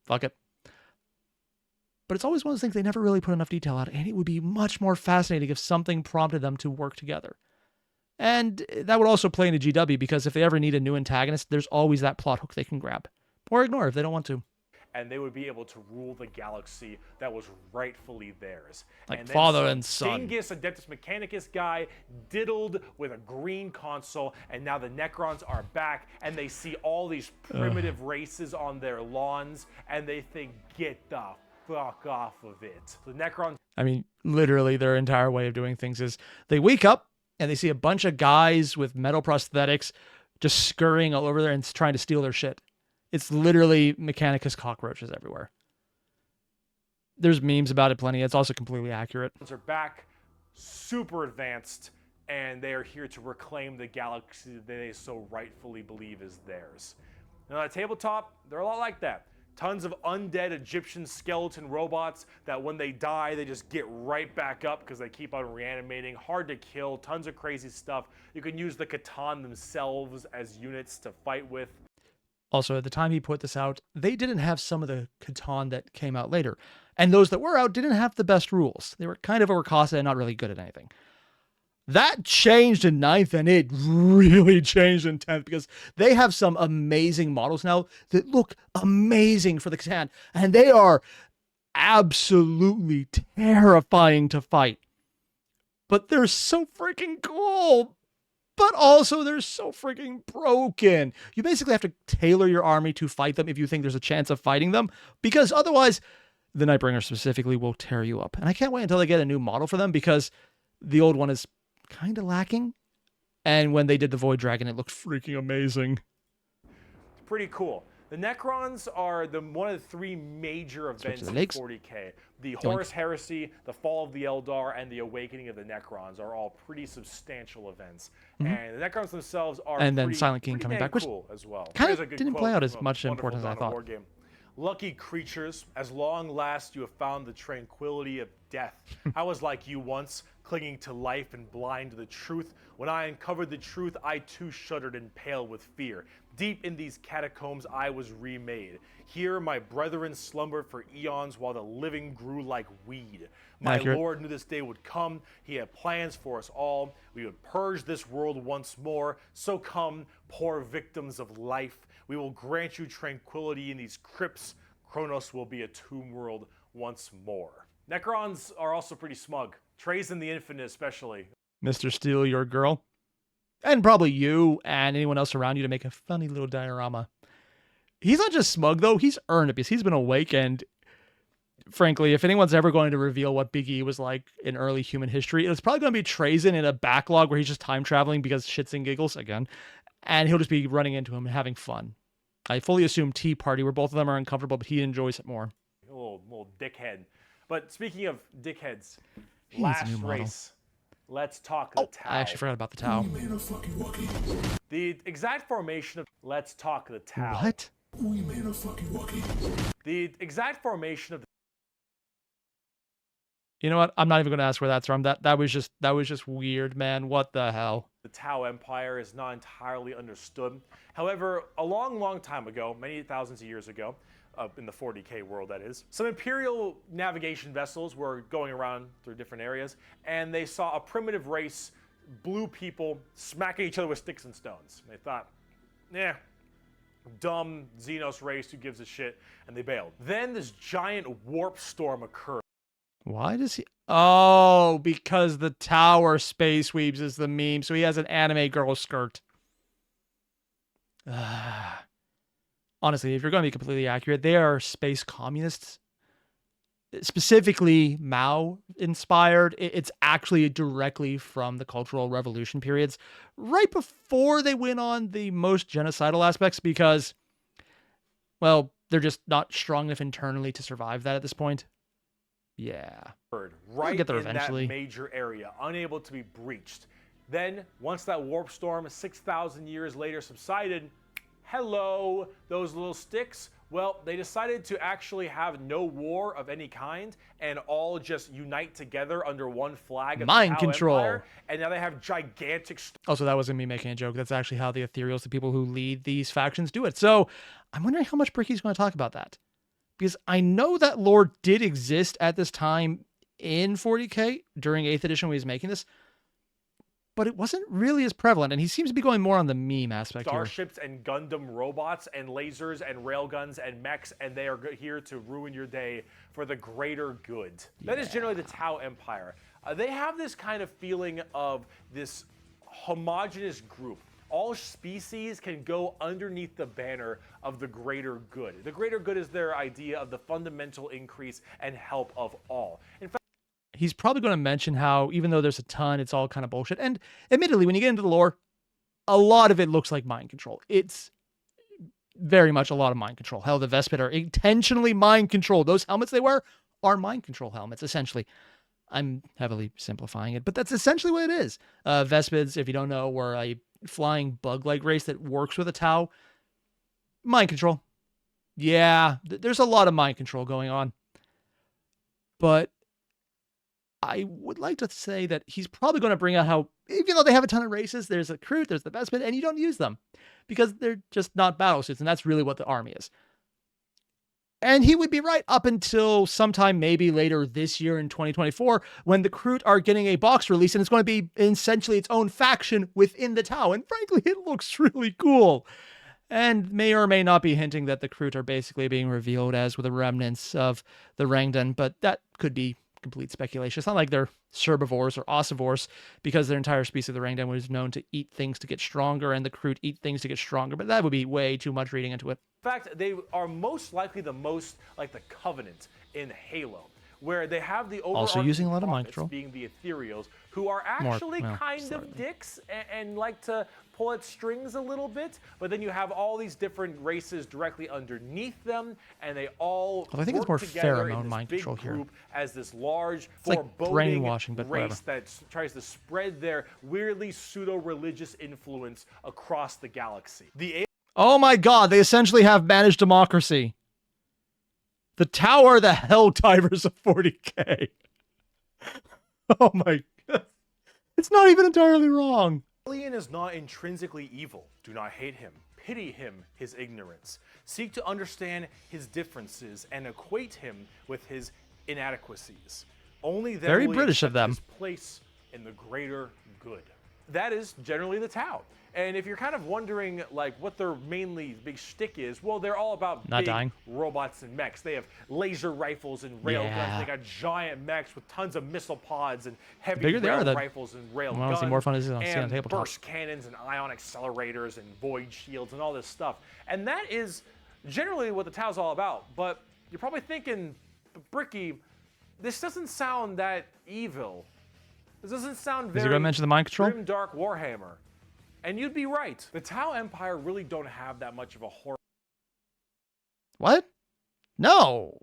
fuck it. But it's always one of those things they never really put enough detail out, and it would be much more fascinating if something prompted them to work together. And that would also play into GW, because if they ever need a new antagonist, there's always that plot hook they can grab. Or ignore if they don't want to. And they would be able to rule the galaxy that was rightfully theirs. Like and father and son. Dingus Adeptus Mechanicus guy diddled with a green console, and now the Necrons are back, and they see all these primitive races on their lawns, and they think, get the fuck off of it. The Necrons... I mean, literally their entire way of doing things is they wake up, and they see a bunch of guys with metal prosthetics just scurrying all over there and trying to steal their shit. It's literally Mechanicus cockroaches everywhere. There's memes about it plenty. It's also completely accurate. Are back, super advanced, and they are here to reclaim the galaxy that they so rightfully believe is theirs. Now, at tabletop, they're a lot like that. Tons of undead Egyptian skeleton robots that when they die, they just get right back up because they keep on reanimating. Hard to kill, tons of crazy stuff. You can use the Catan themselves as units to fight with. Also, at the time he put this out, they didn't have some of the Catan that came out later. And those that were out didn't have the best rules. They were kind of overcosted and not really good at anything. That changed in 9th, and it really changed in 10th, because they have some amazing models now that look amazing for the Catan, and they are absolutely terrifying to fight. But they're so freaking cool. But also, they're so freaking broken. You basically have to tailor your army to fight them if you think there's a chance of fighting them, because otherwise, the Nightbringer specifically will tear you up. And I can't wait until they get a new model for them, because the old one is kind of lacking. And when they did the Void Dragon, it looked freaking amazing. It's pretty cool. The Necrons are one of the three major events in 40k. The Horus Heresy, the Fall of the Eldar, and the Awakening of the Necrons are all pretty substantial events. And the Necrons themselves are then Silent King coming back, which cool as well. kind of didn't play out as much importance as I thought. Lucky creatures, as long last you have found the tranquility of death. I was like you once, clinging to life and blind to the truth. When I uncovered the truth, I too shuddered and paled with fear. Deep in these catacombs, I was remade. Here, my brethren slumbered for eons while the living grew like weed. My Lord knew this day would come. He had plans for us all. We would purge this world once more. So come, poor victims of life. We will grant you tranquility in these crypts. Kronos will be a tomb world once more. Necrons are also pretty smug. Trays in the Infinite especially. Mr. Steele, your girl. And probably you and anyone else around you to make a funny little diorama. He's not just smug, though. He's earned it because he's been awake. And frankly, if anyone's ever going to reveal what Big E was like in early human history, it's probably going to be Trazen in a backlog where he's just time traveling because shits and giggles again. And he'll just be running into him and having fun. I fully assume Tea Party, where both of them are uncomfortable, but he enjoys it more. A little dickhead. But speaking of dickheads, last race. Let's talk the Tau. I actually forgot about the Tau. The exact formation of Let's talk the Tau. What? The exact formation of You know what? I'm not even going to ask where that's from. That was just weird, man. What the hell? The Tau Empire is not entirely understood. However, a long time ago, many thousands of years ago, in the 40k world, that is. Some Imperial navigation vessels were going around through different areas, and they saw a primitive race, blue people, smacking each other with sticks and stones. They thought, dumb Xenos race, who gives a shit, and they bailed. Then this giant warp storm occurred. Why does he? Oh, because the tower space weaves is the meme, so he has an anime girl skirt. Honestly, if you're going to be completely accurate, they are space communists. Specifically Mao inspired. It's actually directly from the Cultural Revolution periods, right before they went on the most genocidal aspects, because, well, they're just not strong enough internally to survive that at this point. Yeah. Right get there in eventually. That major area, unable to be breached. Then, once that warp storm 6,000 years later subsided, hello, those little sticks. Well, they decided to actually have no war of any kind and all just unite together under one flag of Mind the Tau control. Empire, and now they have gigantic. Also, that wasn't me making a joke. That's actually how the Ethereals, the people who lead these factions, do it. So I'm wondering how much Bricky's going to talk about that. Because I know that lore did exist at this time in 40k during 8th edition when he was making this, but it wasn't really as prevalent, and he seems to be going more on the meme aspect here. Starships and Gundam robots and lasers and railguns and mechs, and they are here to ruin your day for the greater good. That is generally the Tau Empire. They have this kind of feeling of this homogenous group. All species can go underneath the banner of the greater good. The greater good is their idea of the fundamental increase and help of all. In fact, he's probably going to mention how, even though there's a ton, it's all kind of bullshit. And admittedly, when you get into the lore, a lot of it looks like mind control. It's very much a lot of mind control. Hell, the Vespid are intentionally mind controlled. Those helmets they wear are mind control helmets, essentially. I'm heavily simplifying it, but that's essentially what it is. Vespids, if you don't know, were a flying bug-like race that works with a Tau. Mind control. Yeah, there's a lot of mind control going on. But I would like to say that he's probably going to bring out how, even though they have a ton of races, there's a Kroot, there's the Vespid, and you don't use them because they're just not battlesuits, and that's really what the army is. And he would be right up until sometime maybe later this year in 2024 when the Kroot are getting a box release, and it's going to be essentially its own faction within the Tau. And frankly, it looks really cool. And may or may not be hinting that the Kroot are basically being revealed as with the remnants of the Rangdan, but that could be complete speculation. It's not like they're herbivores or ossivores, because their entire species of the Rangdan was known to eat things to get stronger, and the Kroot eat things to get stronger, but that would be way too much reading into it. In fact, they are most likely the most like the Covenant in Halo, where they have the Also using a lot of mind control. being the Ethereals, who are actually kind of dicks and like to pull at strings a little bit, but then you have all these different races directly underneath them, and they all I think it's more work together pheromone in this mind big control here. group as this large, like foreboding brainwashing, but race whatever. that tries to spread their weirdly pseudo-religious influence across the galaxy. Oh my god, they essentially have managed democracy. The Tau are the hell divers of 40k. Oh my god. It's not even entirely wrong. Alien is not intrinsically evil. Do not hate him. Pity him, his ignorance. Seek to understand his differences and equate him with his inadequacies. Only then Very will he British of accept them. his place in the greater good. That is generally the Tau. And if you're kind of wondering like what their mainly big shtick is, well, they're all about Not big dying. robots and mechs. They have laser rifles and railguns. Yeah. They got giant mechs with tons of missile pods and heavy bigger they rail are, the rifles and rail well, guns see more fun is on and tabletop. burst cannons and ion accelerators and void shields and all this stuff. And that is generally what the Tau's all about. But you're probably thinking, Bricky, this doesn't sound that evil. This doesn't sound very Is he going to mention the mind control? grim, dark Warhammer. And you'd be right. The Tau Empire really don't have that much of a horror. What? No.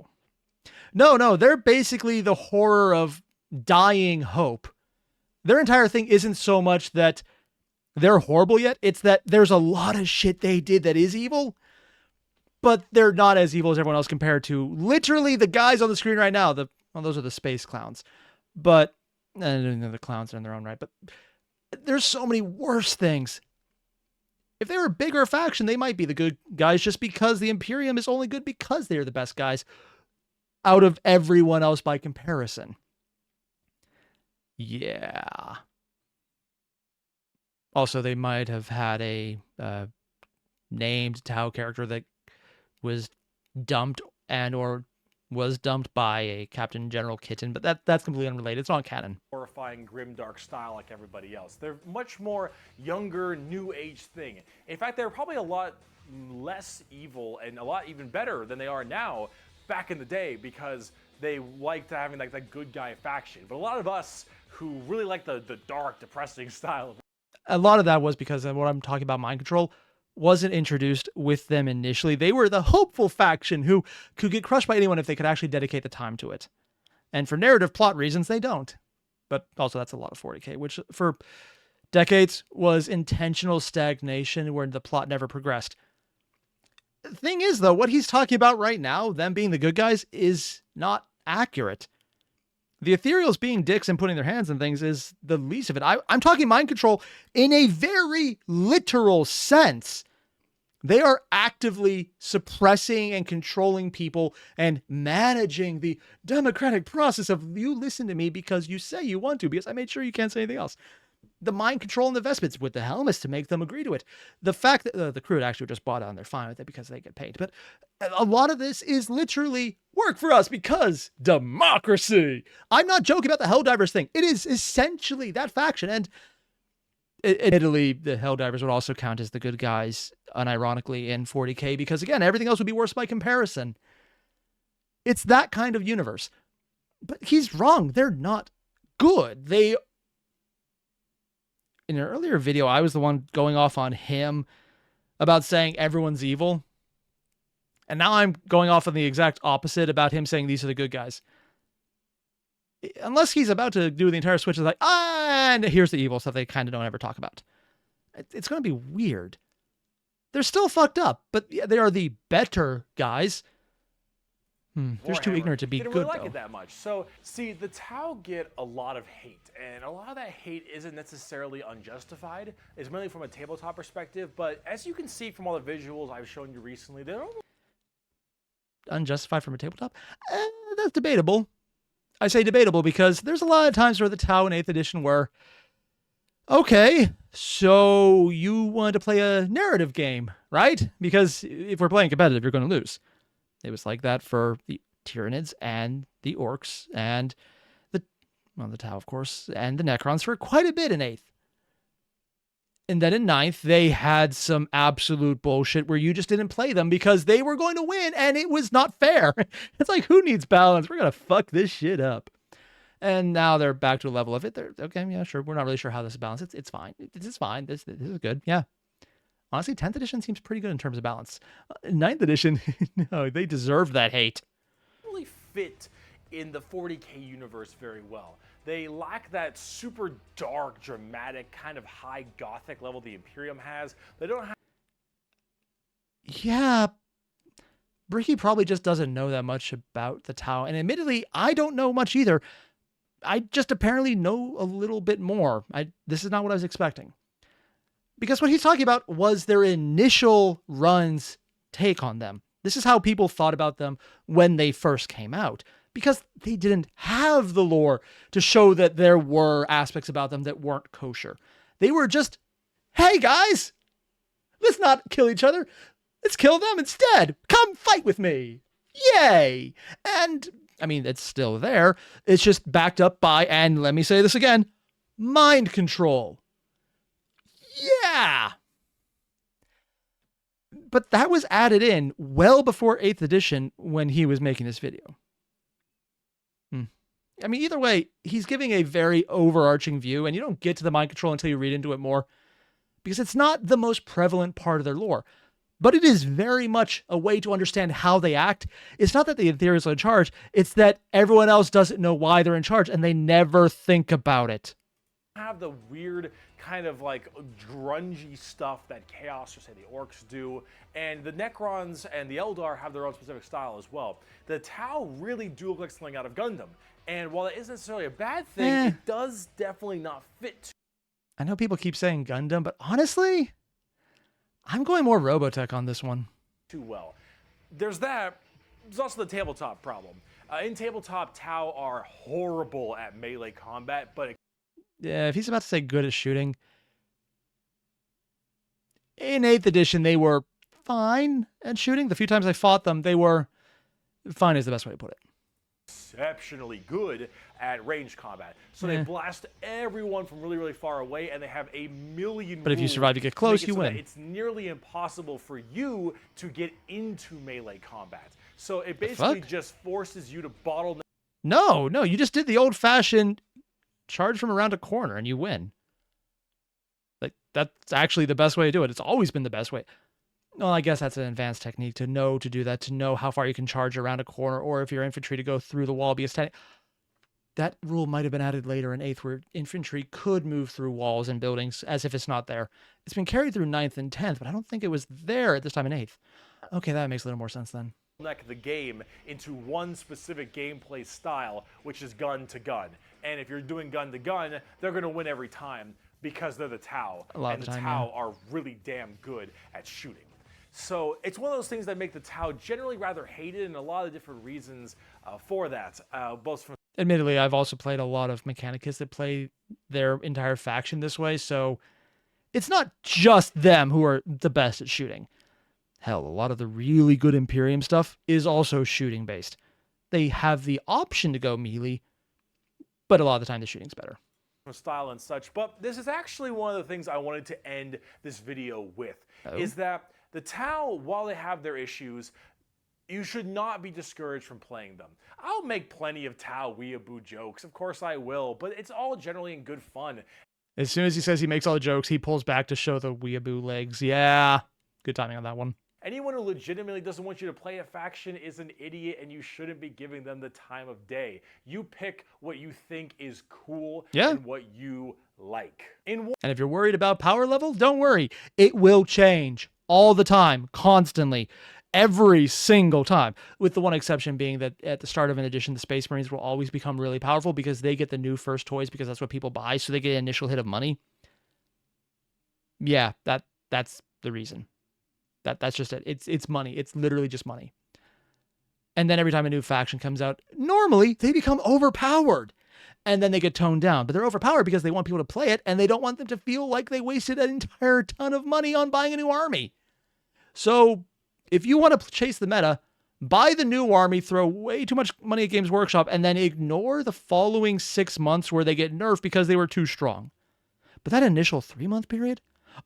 No, they're basically the horror of dying hope. Their entire thing isn't so much that they're horrible yet, it's that there's a lot of shit they did that is evil, but they're not as evil as everyone else compared to literally the guys on the screen right now. Well, those are the space clowns. But the clowns are in their own right, but there's so many worse things. If they were a bigger faction, they might be the good guys just because the Imperium is only good because they're the best guys out of everyone else by comparison. Yeah. Also, they might have had a named Tau character that was dumped or was dumped by a Captain General Kitten, but that's completely unrelated. It's not canon. Horrifying, grimdark style like everybody else. They're much more younger, new age thing. In fact, they're probably a lot less evil and a lot even better than they are now back in the day because they liked having like that good guy faction. But a lot of us who really like the dark, depressing style. A lot of that was because of what I'm talking about, mind control, wasn't introduced with them initially. They were the hopeful faction who could get crushed by anyone if they could actually dedicate the time to it. And for narrative plot reasons, they don't. But also that's a lot of 40k, which for decades was intentional stagnation where the plot never progressed. The thing is, though, what he's talking about right now, them being the good guys, is not accurate. The Ethereals being dicks and putting their hands in things is the least of it. I'm talking mind control in a very literal sense. They are actively suppressing and controlling people and managing the democratic process of you listen to me because you say you want to, because I made sure you can't say anything else. The mind control and the vestments with the helmets to make them agree to it. The fact that the crew actually just bought it and they're fine with it because they get paid. But a lot of this is literally work for us because democracy. I'm not joking about the Helldivers thing. It is essentially that faction. And in Italy, the Helldivers would also count as the good guys, unironically, in 40k because, again, everything else would be worse by comparison. It's that kind of universe. But he's wrong. They're not good. In an earlier video, I was the one going off on him about saying everyone's evil. And now I'm going off on the exact opposite about him saying these are the good guys. Unless he's about to do the entire switch, it's like, and here's the evil stuff they kind of don't ever talk about. It's going to be weird. They're still fucked up, but they are the better guys. They're too ignorant to be good, didn't really like though. it that much. So, see, the Tau get a lot of hate, and a lot of that hate isn't necessarily unjustified. It's mainly from a tabletop perspective, but as you can see from all the visuals I've shown you recently, they're Unjustified from a tabletop? That's debatable. I say debatable because there's a lot of times where the Tau in 8th edition were, okay, so you want to play a narrative game, right? Because if we're playing competitive, you're going to lose. It was like that for the Tyranids and the Orcs and the Tau, of course, and the Necrons for quite a bit in 8th. And then in 9th, they had some absolute bullshit where you just didn't play them because they were going to win and it was not fair. It's like, who needs balance? We're going to fuck this shit up. And now they're back to a level of it. They're okay, yeah, sure. We're not really sure how this is balanced. It's fine. This is fine. This is good. Yeah. Honestly, 10th edition seems pretty good in terms of balance. 9th edition, no, they deserve that hate. really fit in the 40k universe very well. They lack that super dark, dramatic, kind of high gothic level the Imperium has. They don't have... Yeah, Bricky probably just doesn't know that much about the Tau. And admittedly, I don't know much either. I just apparently know a little bit more. This is not what I was expecting. Because what he's talking about was their initial run's take on them. This is how people thought about them when they first came out. Because they didn't have the lore to show that there were aspects about them that weren't kosher. They were just, hey guys, let's not kill each other. Let's kill them instead. Come fight with me. Yay. And, I mean, it's still there. It's just backed up by, and let me say this again, mind control. Yeah. But that was added in well before 8th edition when he was making this video. I mean, either way, he's giving a very overarching view, and you don't get to the mind control until you read into it more, because it's not the most prevalent part of their lore. But it is very much a way to understand how they act. It's not that the Airiers are in charge, it's that everyone else doesn't know why they're in charge, and they never think about it. Have the weird kind of like grungy stuff that Chaos, or say the Orcs, do, and the Necrons and the Eldar have their own specific style as well. The Tau really do look like something out of Gundam, and while it isn't necessarily a bad thing, it does definitely not fit. I know people keep saying Gundam, but honestly, I'm going more Robotech on this one. too well. There's that. There's also the tabletop problem. In tabletop, Tau are horrible at melee combat, but Yeah, if he's about to say good at shooting. In 8th edition, they were fine at shooting. The few times I fought them, they were fine is the best way to put it. exceptionally good at range combat. So they blast everyone from really, really far away, and they have a million But if you rules survive, you get to close, make it you so that win. it's nearly impossible for you to get into melee combat. So it basically just forces you to bottleneck. No, you just did the old-fashioned charge from around a corner and you win. Like, that's actually the best way to do it. It's always been the best way. Well, I guess that's an advanced technique to know to do that, to know how far you can charge around a corner, or if you're infantry to go through the wall. Because that rule might have been added later in 8th, where infantry could move through walls and buildings as if it's not there. It's been carried through 9th and 10th, but I don't think it was there at this time in 8th. Okay, that makes a little more sense then. The game into one specific gameplay style, which is gun to gun. And if you're doing gun to gun, they're going to win every time because they're the Tau. A lot and of the the time, Tau are really damn good at shooting. So it's one of those things that make the Tau generally rather hated, and a lot of different reasons for that, both from. Admittedly, I've also played a lot of Mechanicus that play their entire faction this way, so it's not just them who are the best at shooting. Hell, a lot of the really good Imperium stuff is also shooting based. They have the option to go melee, but a lot of the time the shooting's better. Style and such, but this is actually one of the things I wanted to end this video with, is that the Tau, while they have their issues, you should not be discouraged from playing them. I'll make plenty of Tau weeaboo jokes, of course I will, but it's all generally in good fun. As soon as he says he makes all the jokes, he pulls back to show the weeaboo legs. Yeah, good timing on that one. Anyone who legitimately doesn't want you to play a faction is an idiot, and you shouldn't be giving them the time of day. You pick what you think is cool and what you like. And if you're worried about power level, don't worry. It will change all the time, constantly, every single time, with the one exception being that at the start of an edition, the Space Marines will always become really powerful because they get the new first toys because that's what people buy, so they get an initial hit of money. Yeah, that's the reason. That's just it. It's money. It's literally just money. And then every time a new faction comes out, normally they become overpowered. And then they get toned down. But they're overpowered because they want people to play it, and they don't want them to feel like they wasted an entire ton of money on buying a new army. So if you want to chase the meta, buy the new army, throw way too much money at Games Workshop, and then ignore the following 6 months where they get nerfed because they were too strong. But that initial 3-month period,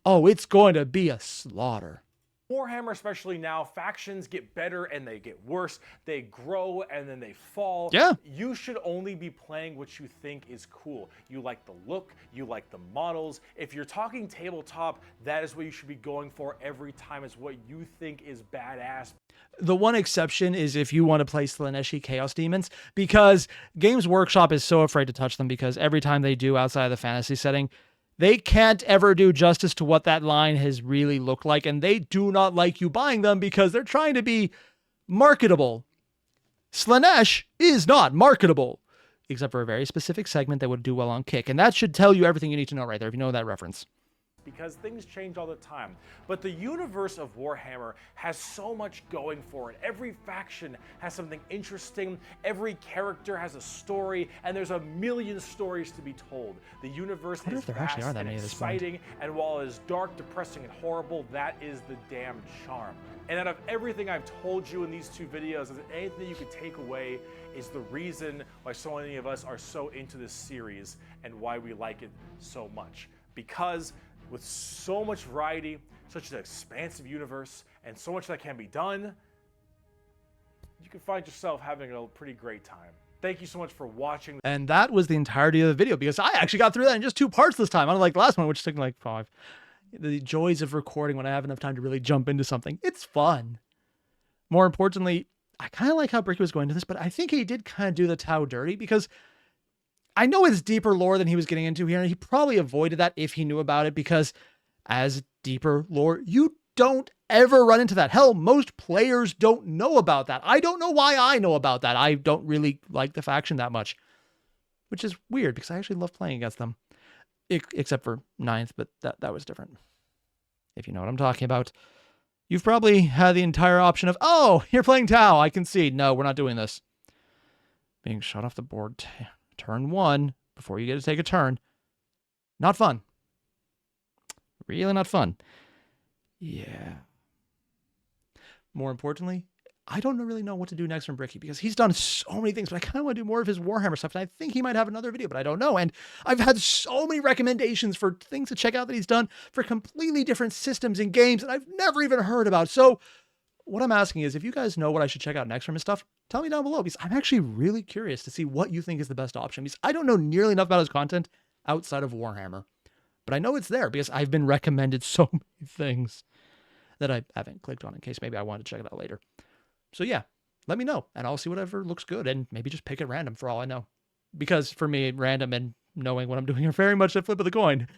oh, it's going to be a slaughter. Warhammer, especially now, factions get better and they get worse. They grow and then they fall. Yeah. You should only be playing what you think is cool. You like the look, you like the models. If you're talking tabletop, that is what you should be going for every time, is what you think is badass. The one exception is if you want to play Slaaneshi Chaos Demons, because Games Workshop is so afraid to touch them because every time they do outside of the fantasy setting, they can't ever do justice to what that line has really looked like, and they do not like you buying them because they're trying to be marketable. Slaanesh is not marketable, except for a very specific segment that would do well on Kick, and that should tell you everything you need to know right there if you know that reference. Because things change all the time. But the universe of Warhammer has so much going for it. Every faction has something interesting, every character has a story, and there's a million stories to be told. The universe is vast and exciting, and while it is dark, depressing, and horrible, that is the damn charm. And out of everything I've told you in these 2 videos, if anything you could take away is the reason why so many of us are so into this series and why we like it so much. Because with so much variety, such an expansive universe, and so much that can be done, you can find yourself having a pretty great time. Thank you so much for watching. And that was the entirety of the video, because I actually got through that in just 2 parts this time, unlike the last one, which took like 5. The joys of recording when I have enough time to really jump into something. It's fun. More importantly, I kind of like how Bricky was going to this, but I think he did kind of do the Tau dirty, because I know it's deeper lore than he was getting into here, and he probably avoided that if he knew about it, because as deeper lore, you don't ever run into that. Hell, most players don't know about that. I don't know why I know about that. I don't really like the faction that much, which is weird because I actually love playing against them, except for 9th, but that was different. if you know what I'm talking about, you've probably had the entire option of, oh, you're playing Tau, I concede. No, we're not doing this. Being shot off the board turn 1 before you get to take a turn. Not fun. Really not fun. Yeah. More importantly, I don't really know what to do next from Bricky because he's done so many things, but I kind of want to do more of his Warhammer stuff. And I think he might have another video, but I don't know. And I've had so many recommendations for things to check out that he's done for completely different systems and games that I've never even heard about. So what I'm asking is, if you guys know what I should check out next from his stuff, tell me down below, because I'm actually really curious to see what you think is the best option, because I don't know nearly enough about his content outside of Warhammer, but I know it's there because I've been recommended so many things that I haven't clicked on in case maybe I want to check it out later. So yeah, let me know and I'll see whatever looks good and maybe just pick at random for all I know. Because for me, random and knowing what I'm doing are very much a flip of the coin.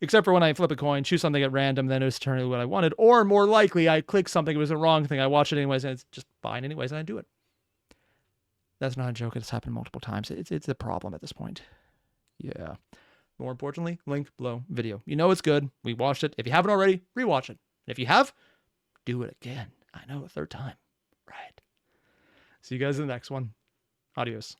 Except for when I flip a coin, choose something at random, then it's turning what I wanted. Or more likely, I click something, it was the wrong thing, I watch it anyways, and it's just fine anyways, and I do it. That's not a joke, it's happened multiple times. It's a problem at this point. Yeah. More importantly, link below video. You know it's good. We watched it. If you haven't already, rewatch it. And if you have, do it again. I know, a third time. Right. See you guys in the next one. Adios.